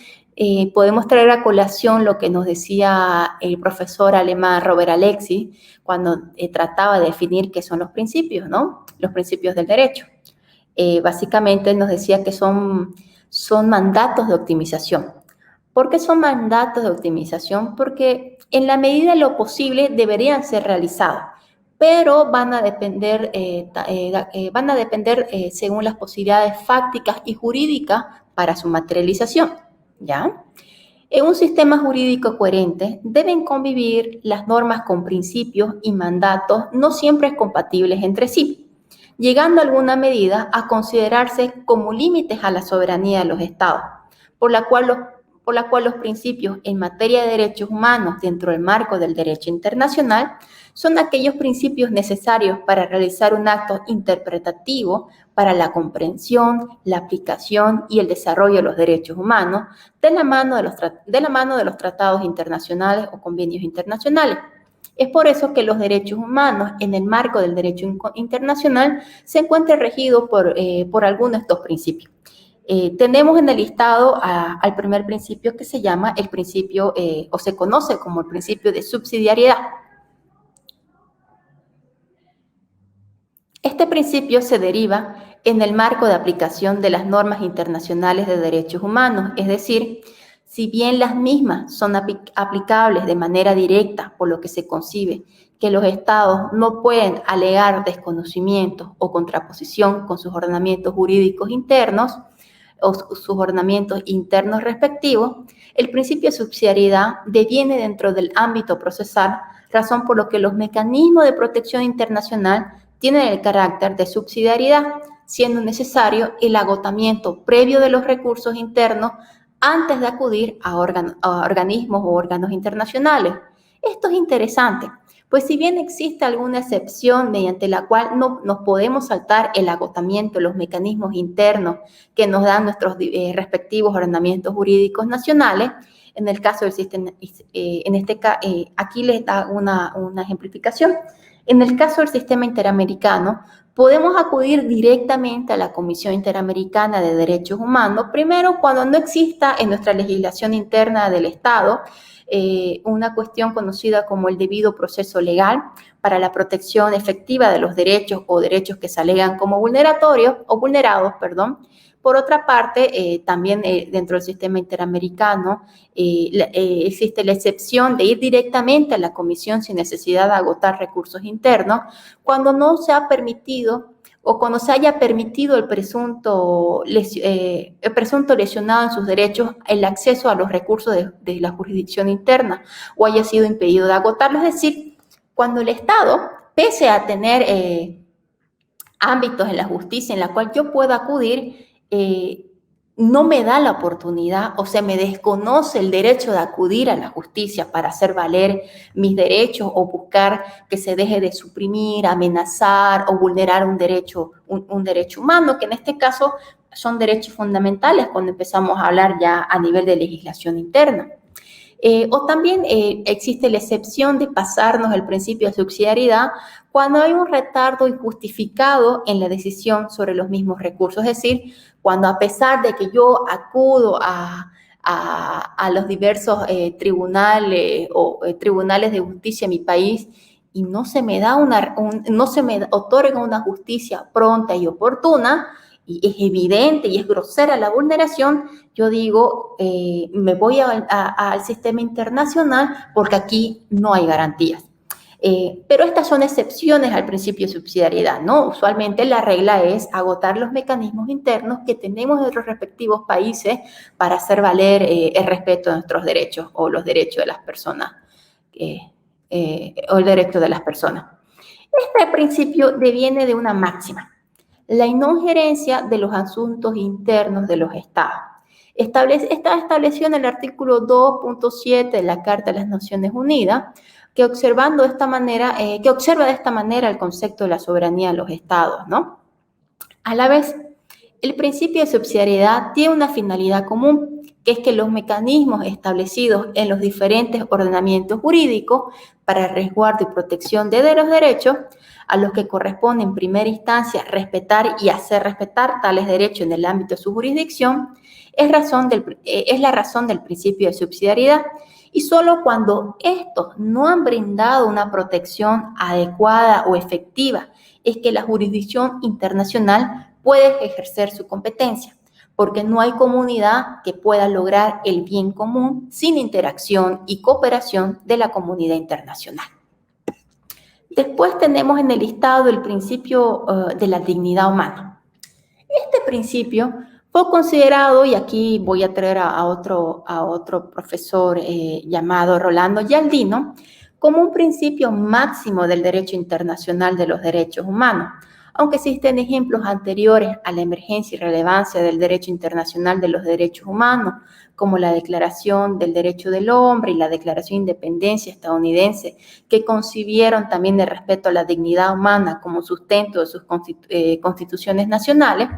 podemos traer a colación lo que nos decía el profesor alemán Robert Alexy cuando trataba de definir qué son los principios, ¿no? Los principios del derecho. Básicamente nos decía que son mandatos de optimización. ¿Por qué son mandatos de optimización? Porque en la medida de lo posible deberían ser realizados, pero van a depender según las posibilidades fácticas y jurídicas para su materialización, ¿ya? En un sistema jurídico coherente deben convivir las normas con principios y mandatos no siempre compatibles entre sí, llegando a alguna medida a considerarse como límites a la soberanía de los estados, por la cual los principios en materia de derechos humanos dentro del marco del derecho internacional son aquellos principios necesarios para realizar un acto interpretativo para la comprensión, la aplicación y el desarrollo de los derechos humanos de la mano de los tratados internacionales o convenios internacionales. Es por eso que los derechos humanos en el marco del derecho internacional se encuentran regidos por algunos de estos principios. Tenemos en el listado al primer principio que se llama el principio, o se conoce como el principio de subsidiariedad. Este principio se deriva en el marco de aplicación de las normas internacionales de derechos humanos, es decir, si bien las mismas son aplicables de manera directa, por lo que se concibe que los estados no pueden alegar desconocimiento o contraposición con sus ordenamientos jurídicos internos o sus ordenamientos internos respectivos, el principio de subsidiariedad deviene dentro del ámbito procesal, razón por lo que los mecanismos de protección internacional tienen el carácter de subsidiariedad, siendo necesario el agotamiento previo de los recursos internos antes de acudir a organismos o órganos internacionales. Esto es interesante, pues si bien existe alguna excepción mediante la cual no nos podemos saltar el agotamiento de los mecanismos internos que nos dan nuestros respectivos ordenamientos jurídicos nacionales, en el caso del sistema, aquí les da una ejemplificación. En el caso del sistema interamericano, podemos acudir directamente a la Comisión Interamericana de Derechos Humanos, primero cuando no exista en nuestra legislación interna del Estado una cuestión conocida como el debido proceso legal para la protección efectiva de los derechos o derechos que se alegan como vulnerados. Por otra parte, también dentro del sistema interamericano existe la excepción de ir directamente a la comisión sin necesidad de agotar recursos internos cuando no se ha permitido o cuando se haya permitido el presunto lesionado en sus derechos el acceso a los recursos de la jurisdicción interna o haya sido impedido de agotarlos. Es decir, cuando el Estado, pese a tener ámbitos en la justicia en la cual yo puedo acudir, no me da la oportunidad o se me desconoce el derecho de acudir a la justicia para hacer valer mis derechos o buscar que se deje de suprimir, amenazar o vulnerar un derecho humano, que en este caso son derechos fundamentales cuando empezamos a hablar ya a nivel de legislación interna. O también existe la excepción de pasarnos el principio de subsidiariedad cuando hay un retardo injustificado en la decisión sobre los mismos recursos. Es decir, cuando a pesar de que yo acudo a los diversos tribunales o tribunales de justicia en mi país y no se me otorga una justicia pronta y oportuna, y es evidente y es grosera la vulneración, yo digo, me voy al sistema internacional porque aquí no hay garantías. Pero estas son excepciones al principio de subsidiariedad, ¿no? Usualmente la regla es agotar los mecanismos internos que tenemos en nuestros respectivos países para hacer valer el respeto de nuestros derechos o los derechos de las personas, o el derecho de las personas. Este principio deviene de una máxima: la no injerencia de los asuntos internos de los estados. Está establecido en el artículo 2.7 de la Carta de las Naciones Unidas, que observa de esta manera el concepto de la soberanía de los estados, ¿no? A la vez, el principio de subsidiariedad tiene una finalidad común, que es que los mecanismos establecidos en los diferentes ordenamientos jurídicos para el resguardo y protección de los derechos, a los que corresponde en primera instancia respetar y hacer respetar tales derechos en el ámbito de su jurisdicción, es la razón del principio de subsidiariedad. Y solo cuando estos no han brindado una protección adecuada o efectiva es que la jurisdicción internacional puede ejercer su competencia, porque no hay comunidad que pueda lograr el bien común sin interacción y cooperación de la comunidad internacional. Después tenemos en el listado el principio de la dignidad humana. Este principio Fue considerado, y aquí voy a traer a otro profesor llamado Rolando Gialdino, como un principio máximo del derecho internacional de los derechos humanos, aunque existen ejemplos anteriores a la emergencia y relevancia del derecho internacional de los derechos humanos, como la Declaración del Derecho del Hombre y la Declaración de Independencia estadounidense, que concibieron también el respeto a la dignidad humana como sustento de sus constituciones nacionales.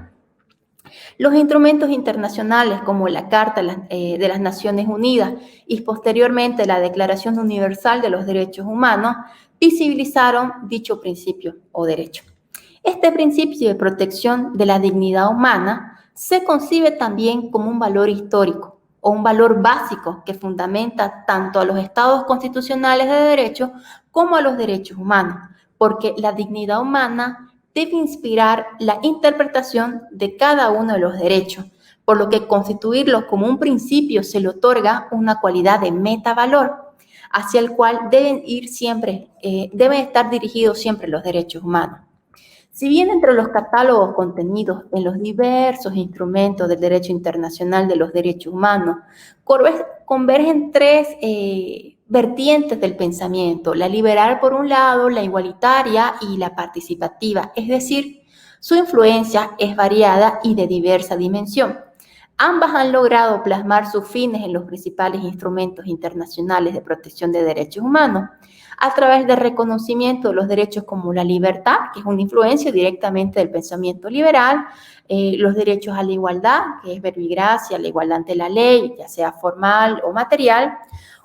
Los instrumentos internacionales como la Carta de las Naciones Unidas y posteriormente la Declaración Universal de los Derechos Humanos visibilizaron dicho principio o derecho. Este principio de protección de la dignidad humana se concibe también como un valor histórico o un valor básico que fundamenta tanto a los estados constitucionales de derecho como a los derechos humanos, porque la dignidad humana debe inspirar la interpretación de cada uno de los derechos, por lo que constituirlo como un principio se le otorga una cualidad de metavalor, hacia el cual deben estar dirigidos siempre los derechos humanos. Si bien entre los catálogos contenidos en los diversos instrumentos del derecho internacional de los derechos humanos convergen tres vertientes del pensamiento: la liberal por un lado, la igualitaria y la participativa, es decir, su influencia es variada y de diversa dimensión. Ambas han logrado plasmar sus fines en los principales instrumentos internacionales de protección de derechos humanos, a través del reconocimiento de los derechos como la libertad, que es una influencia directamente del pensamiento liberal, los derechos a la igualdad, que es verbigracia, la igualdad ante la ley, ya sea formal o material,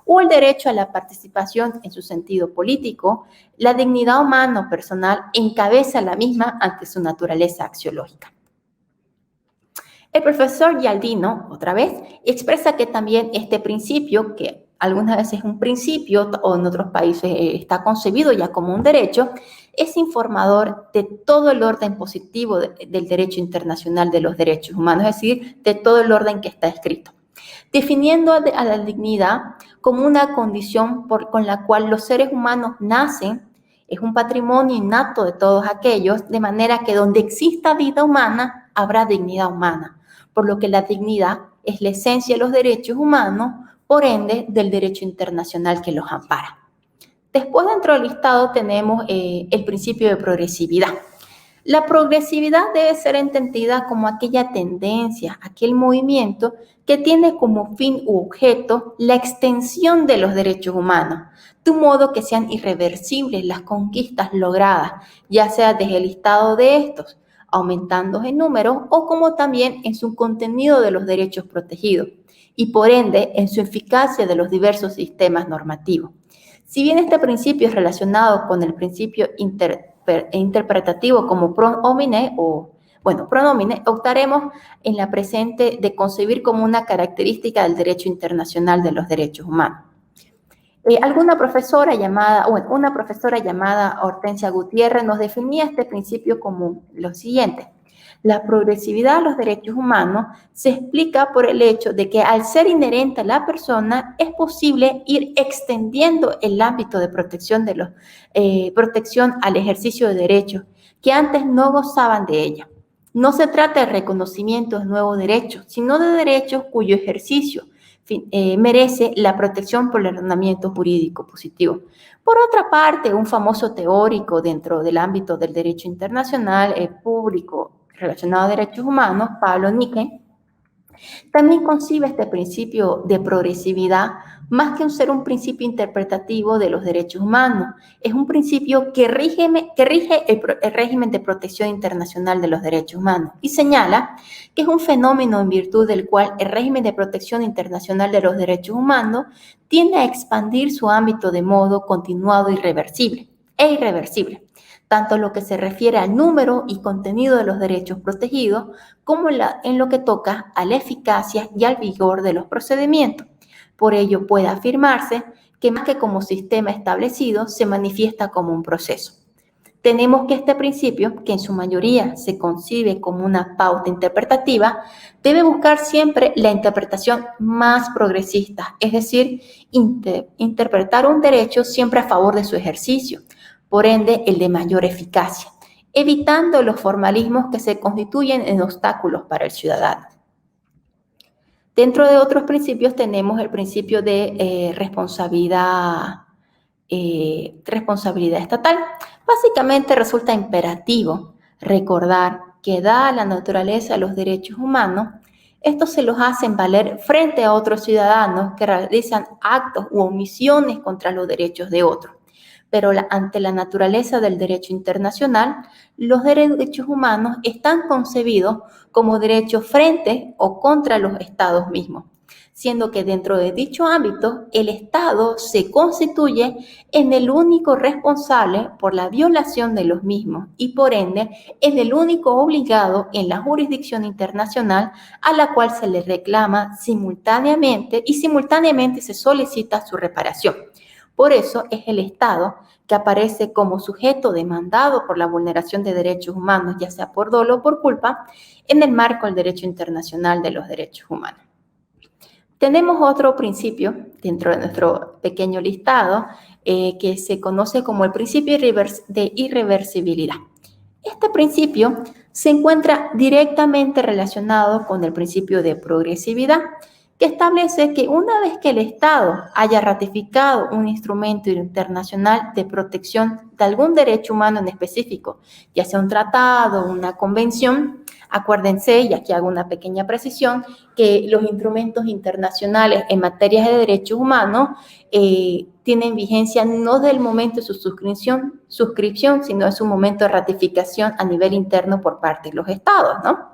o el derecho a la participación en su sentido político. La dignidad humana o personal encabeza la misma ante su naturaleza axiológica. El profesor Gialdino, otra vez, expresa que también este principio, que algunas veces es un principio o en otros países está concebido ya como un derecho, es informador de todo el orden positivo del derecho internacional de los derechos humanos, es decir, de todo el orden que está escrito, definiendo a la dignidad como una condición con la cual los seres humanos nacen. Es un patrimonio innato de todos aquellos, de manera que donde exista vida humana, habrá dignidad humana, por lo que la dignidad es la esencia de los derechos humanos, por ende, del derecho internacional que los ampara. Después, dentro del listado, tenemos el principio de progresividad. La progresividad debe ser entendida como aquella tendencia, aquel movimiento que tiene como fin u objeto la extensión de los derechos humanos, de un modo que sean irreversibles las conquistas logradas, ya sea desde el listado de estos, aumentando en número, o como también en su contenido de los derechos protegidos, y por ende en su eficacia de los diversos sistemas normativos. Si bien este principio es relacionado con el principio interpretativo como pronomine, optaremos en la presente de concebir como una característica del derecho internacional de los derechos humanos. Una profesora llamada Hortensia Gutiérrez nos definía este principio como lo siguiente: la progresividad de los derechos humanos se explica por el hecho de que al ser inherente a la persona es posible ir extendiendo el ámbito de protección al ejercicio de derechos que antes no gozaban de ella. No se trata de reconocimiento de nuevos derechos, sino de derechos cuyo ejercicio merece la protección por el ordenamiento jurídico positivo. Por otra parte, un famoso teórico dentro del ámbito del derecho internacional público relacionado a derechos humanos, Pablo Niken, también concibe este principio de progresividad más que ser un principio interpretativo de los derechos humanos. Es un principio que rige el régimen de protección internacional de los derechos humanos y señala que es un fenómeno en virtud del cual el régimen de protección internacional de los derechos humanos tiende a expandir su ámbito de modo continuado e irreversible, tanto en lo que se refiere al número y contenido de los derechos protegidos, como en lo que toca a la eficacia y al vigor de los procedimientos. Por ello, puede afirmarse que más que como sistema establecido, se manifiesta como un proceso. Tenemos que este principio, que en su mayoría se concibe como una pauta interpretativa, debe buscar siempre la interpretación más progresista, es decir, interpretar un derecho siempre a favor de su ejercicio, por ende el de mayor eficacia, evitando los formalismos que se constituyen en obstáculos para el ciudadano. Dentro de otros principios tenemos el principio de responsabilidad estatal. Básicamente resulta imperativo recordar que dada la naturaleza de los derechos humanos, estos se los hacen valer frente a otros ciudadanos que realizan actos u omisiones contra los derechos de otros. Pero ante la naturaleza del derecho internacional, los derechos humanos están concebidos como derechos frente o contra los estados mismos, siendo que dentro de dicho ámbito el Estado se constituye en el único responsable por la violación de los mismos y por ende en el único obligado en la jurisdicción internacional a la cual se le reclama simultáneamente se solicita su reparación. Por eso es el Estado que aparece como sujeto demandado por la vulneración de derechos humanos, ya sea por dolo o por culpa, en el marco del derecho internacional de los derechos humanos. Tenemos otro principio dentro de nuestro pequeño listado que se conoce como el principio de irreversibilidad. Este principio se encuentra directamente relacionado con el principio de progresividad, que establece que una vez que el Estado haya ratificado un instrumento internacional de protección de algún derecho humano en específico, ya sea un tratado, una convención, acuérdense, y aquí hago una pequeña precisión, que los instrumentos internacionales en materia de derechos humanos tienen vigencia no del momento de su suscripción, sino de su momento de ratificación a nivel interno por parte de los estados, ¿no?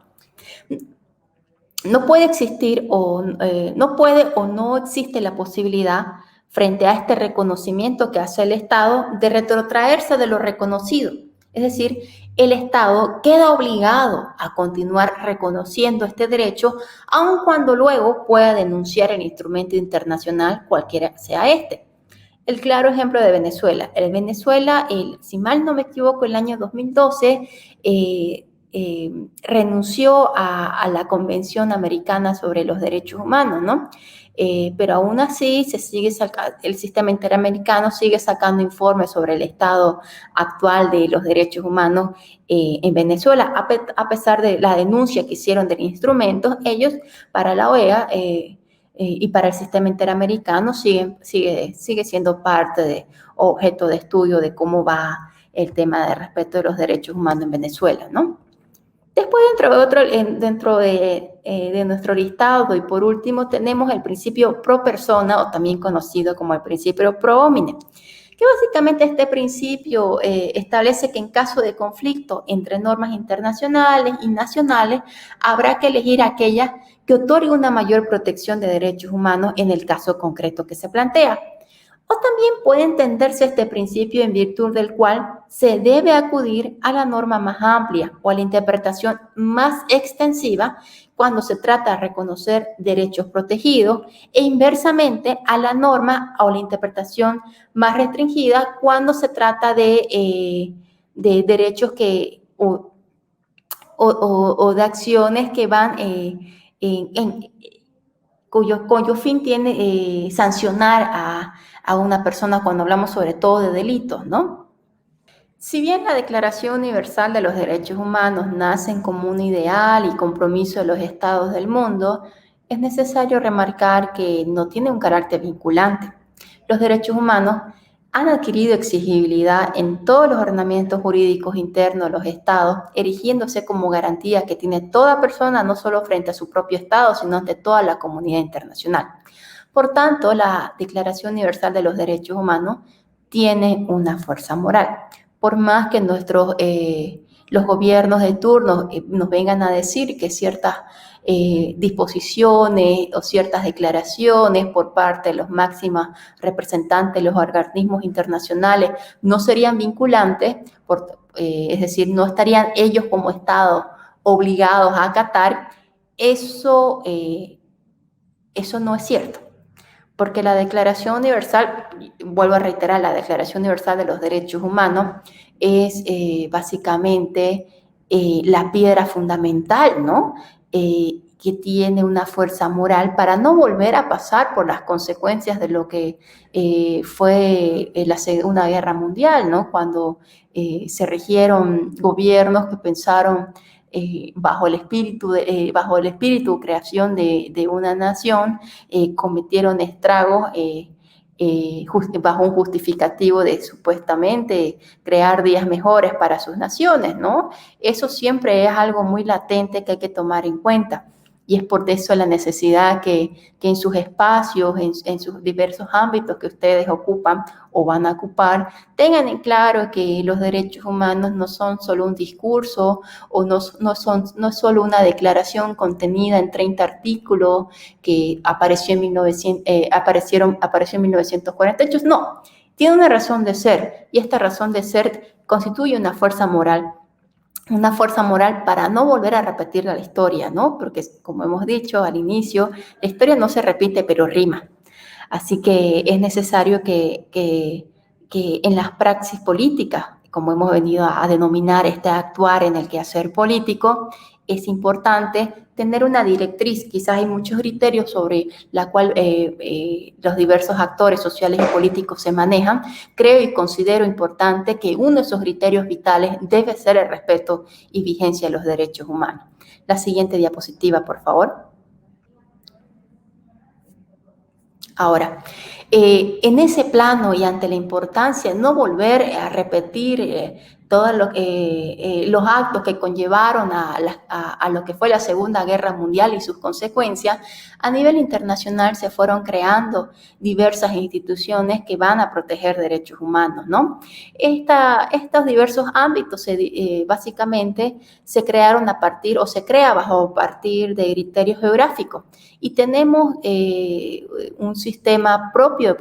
No puede existir no existe la posibilidad frente a este reconocimiento que hace el Estado de retrotraerse de lo reconocido. Es decir, el Estado queda obligado a continuar reconociendo este derecho, aun cuando luego pueda denunciar el instrumento internacional, cualquiera sea este. El claro ejemplo de Venezuela. En Venezuela, si mal no me equivoco, el año 2012, renunció a la Convención Americana sobre los Derechos Humanos, ¿no? Pero aún así el sistema interamericano sigue sacando informes sobre el estado actual de los derechos humanos en Venezuela, a pesar de la denuncia que hicieron del instrumento. Ellos, para la OEA y para el sistema interamericano, sigue siendo objeto de estudio de cómo va el tema de respeto de los derechos humanos en Venezuela, ¿no? Después, dentro de nuestro listado, y por último, tenemos el principio pro persona, o también conocido como el principio pro homine, que básicamente este principio establece que en caso de conflicto entre normas internacionales y nacionales, habrá que elegir aquella que otorgue una mayor protección de derechos humanos en el caso concreto que se plantea. O también puede entenderse este principio en virtud del cual se debe acudir a la norma más amplia o a la interpretación más extensiva cuando se trata de reconocer derechos protegidos e inversamente a la norma o la interpretación más restringida cuando se trata de derechos o de acciones que van cuyo fin tiene sancionar a una persona cuando hablamos sobre todo de delitos, ¿no? Si bien la Declaración Universal de los Derechos Humanos nace como un ideal y compromiso de los estados del mundo, es necesario remarcar que no tiene un carácter vinculante. Los derechos humanos han adquirido exigibilidad en todos los ordenamientos jurídicos internos de los estados, erigiéndose como garantía que tiene toda persona, no solo frente a su propio estado, sino ante toda la comunidad internacional. Por tanto, la Declaración Universal de los Derechos Humanos tiene una fuerza moral. Por más que los gobiernos de turno nos vengan a decir que ciertas disposiciones o ciertas declaraciones por parte de los máximos representantes de los organismos internacionales no serían vinculantes, es decir, no estarían ellos como Estado obligados a acatar, eso no es cierto. Porque la Declaración Universal, vuelvo a reiterar, la Declaración Universal de los Derechos Humanos es básicamente la piedra fundamental, ¿no? Que tiene una fuerza moral para no volver a pasar por las consecuencias de lo que fue la Segunda Guerra Mundial, ¿no? Cuando se regieron gobiernos que pensaron bajo el espíritu de creación de una nación, cometieron estragos bajo un justificativo de supuestamente crear días mejores para sus naciones, ¿no? Eso siempre es algo muy latente que hay que tomar en cuenta. Y es por eso la necesidad que en sus espacios, en sus diversos ámbitos que ustedes ocupan o van a ocupar, tengan en claro que los derechos humanos no son solo un discurso o no es solo una declaración contenida en 30 artículos que apareció en 1948. No, tiene una razón de ser, y esta razón de ser constituye una fuerza moral para no volver a repetir la historia, ¿no? Porque, como hemos dicho al inicio, la historia no se repite, pero rima. Así que es necesario que en las praxis políticas, como hemos venido a denominar este actuar en el quehacer político, es importante tener una directriz. Quizás hay muchos criterios sobre la cual los diversos actores sociales y políticos se manejan. Creo y considero importante que uno de esos criterios vitales debe ser el respeto y vigencia de los derechos humanos. La siguiente diapositiva, por favor. Ahora, en ese plano y ante la importancia de no volver a repetir todos los actos que conllevaron a lo que fue la Segunda Guerra Mundial y sus consecuencias, a nivel internacional se fueron creando diversas instituciones que van a proteger derechos humanos, ¿no? Estos diversos ámbitos básicamente se crearon se crea a partir de criterios geográficos. Y tenemos un sistema propio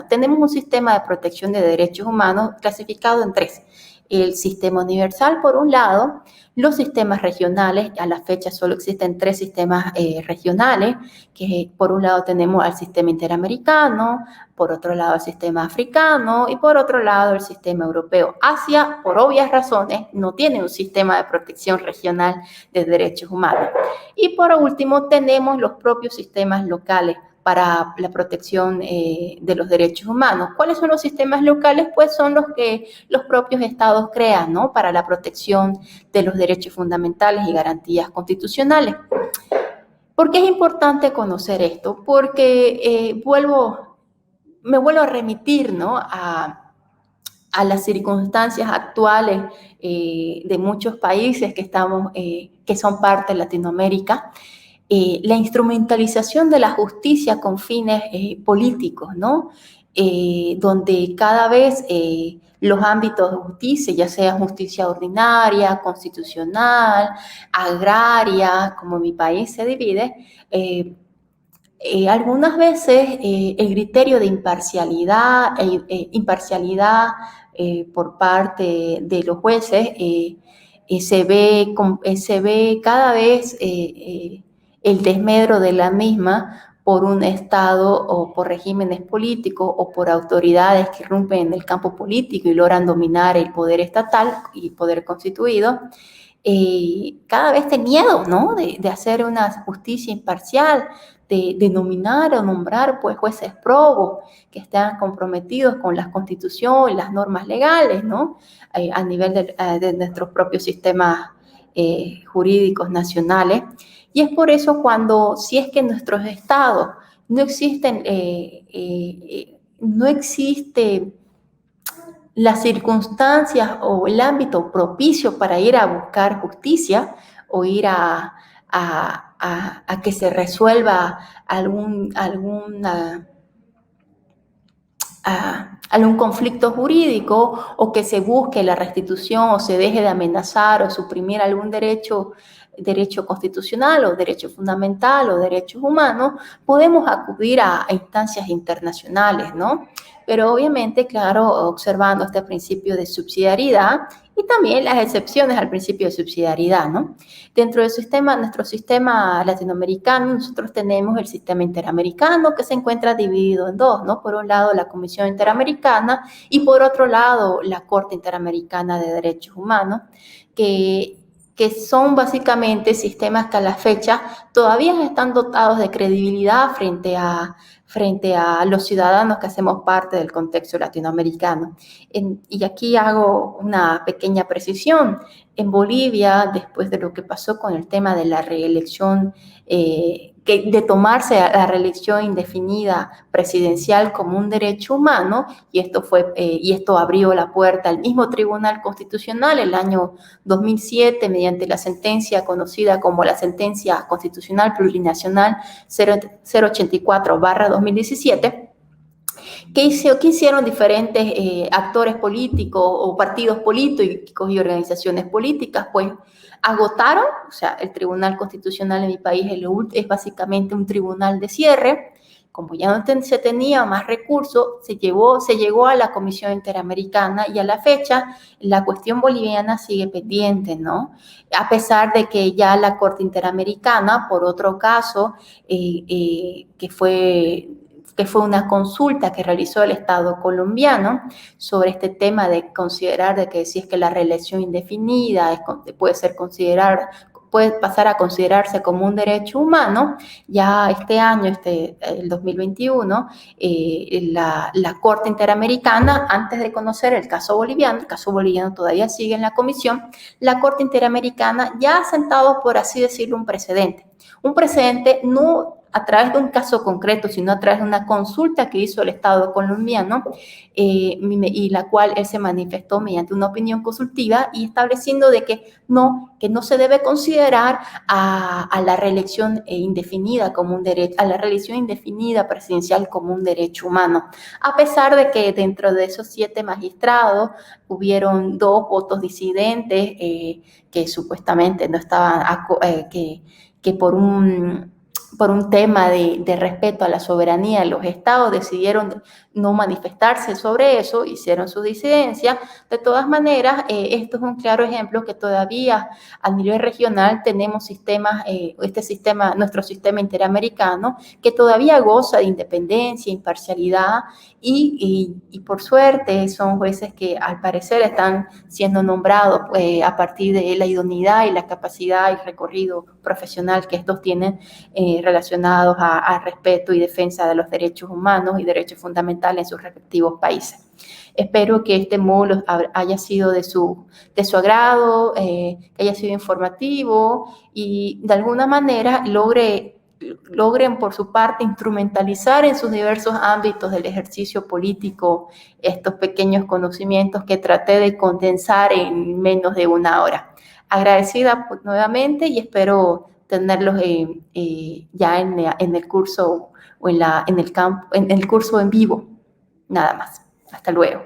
tenemos un sistema de protección de derechos humanos clasificado en tres. El sistema universal, por un lado, los sistemas regionales. A la fecha solo existen 3 sistemas regionales, que por un lado tenemos al sistema interamericano, por otro lado el sistema africano y por otro lado el sistema europeo. Asia, por obvias razones, no tiene un sistema de protección regional de derechos humanos. Y por último tenemos los propios sistemas locales para la protección de los derechos humanos. ¿Cuáles son los sistemas locales? Pues son los que los propios estados crean, ¿no? Para la protección de los derechos fundamentales y garantías constitucionales. ¿Por qué es importante conocer esto? Porque me vuelvo a remitir, ¿no? a las circunstancias actuales de muchos países que son parte de Latinoamérica. La instrumentalización de la justicia con fines políticos, ¿no? Donde cada vez los ámbitos de justicia, ya sea justicia ordinaria, constitucional, agraria, como mi país se divide, algunas veces el criterio de imparcialidad por parte de los jueces se ve cada vez el desmedro de la misma por un Estado o por regímenes políticos o por autoridades que irrumpen en el campo político y logran dominar el poder estatal y poder constituido. Cada vez este miedo, ¿no? de hacer una justicia imparcial, de nominar o nombrar pues, jueces probos que estén comprometidos con la Constitución y las normas legales, ¿no? A nivel de nuestros propios sistemas jurídicos nacionales. Y es por eso si es que en nuestros estados no existe las circunstancias o el ámbito propicio para ir a buscar justicia o ir a que se resuelva algún conflicto jurídico o que se busque la restitución o se deje de amenazar o suprimir algún derecho constitucional o derecho fundamental o derechos humanos, podemos acudir a instancias internacionales, ¿no? Pero obviamente, claro, observando este principio de subsidiariedad y también las excepciones al principio de subsidiariedad, ¿no? Dentro del nuestro sistema latinoamericano, nosotros tenemos el sistema interamericano que se encuentra dividido en dos, ¿no? Por un lado, la Comisión Interamericana y por otro lado, la Corte Interamericana de Derechos Humanos, que que son básicamente sistemas que a la fecha todavía están dotados de credibilidad frente a los ciudadanos que hacemos parte del contexto latinoamericano. Y aquí hago una pequeña precisión. En Bolivia, después de lo que pasó con el tema de la reelección, de tomarse a la reelección indefinida presidencial como un derecho humano, y esto abrió la puerta al mismo Tribunal Constitucional el año 2007 mediante la sentencia conocida como la Sentencia Constitucional Plurinacional 084/2017, que hicieron diferentes actores políticos o partidos políticos y organizaciones políticas, pues agotaron, o sea, el Tribunal Constitucional en mi país es básicamente un tribunal de cierre. Como ya no se tenía más recursos, se llegó a la Comisión Interamericana y a la fecha la cuestión boliviana sigue pendiente, ¿no? A pesar de que ya la Corte Interamericana, por otro caso, que fue una consulta que realizó el Estado colombiano sobre este tema de considerar de que si es que la reelección indefinida puede pasar a considerarse como un derecho humano. Ya este año, el 2021, la Corte Interamericana, antes de conocer el caso boliviano todavía sigue en la comisión, la Corte Interamericana ya ha sentado, por así decirlo, un precedente no a través de un caso concreto, sino a través de una consulta que hizo el Estado colombiano, y la cual él se manifestó mediante una opinión consultiva y estableciendo de que no se debe considerar a la reelección indefinida como un derecho, a la reelección indefinida presidencial como un derecho humano, a pesar de que dentro de esos 7 magistrados hubieron 2 votos disidentes que supuestamente no estaban, que por un tema de respeto a la soberanía de los estados decidieron no manifestarse sobre eso, hicieron su disidencia. De todas maneras, esto es un claro ejemplo que todavía a nivel regional tenemos nuestro sistema interamericano, que todavía goza de independencia, imparcialidad, y por suerte son jueces que al parecer están siendo nombrados a partir de la idoneidad y la capacidad y recorrido profesional que estos tienen relacionados a respeto y defensa de los derechos humanos y derechos fundamentales en sus respectivos países. Espero que este módulo haya sido de su agrado, que haya sido informativo y de alguna manera logren por su parte instrumentalizar en sus diversos ámbitos del ejercicio político estos pequeños conocimientos que traté de condensar en menos de 1 hora. Agradecida nuevamente y espero tenerlos ya en el curso o en el curso en vivo. Nada más. Hasta luego.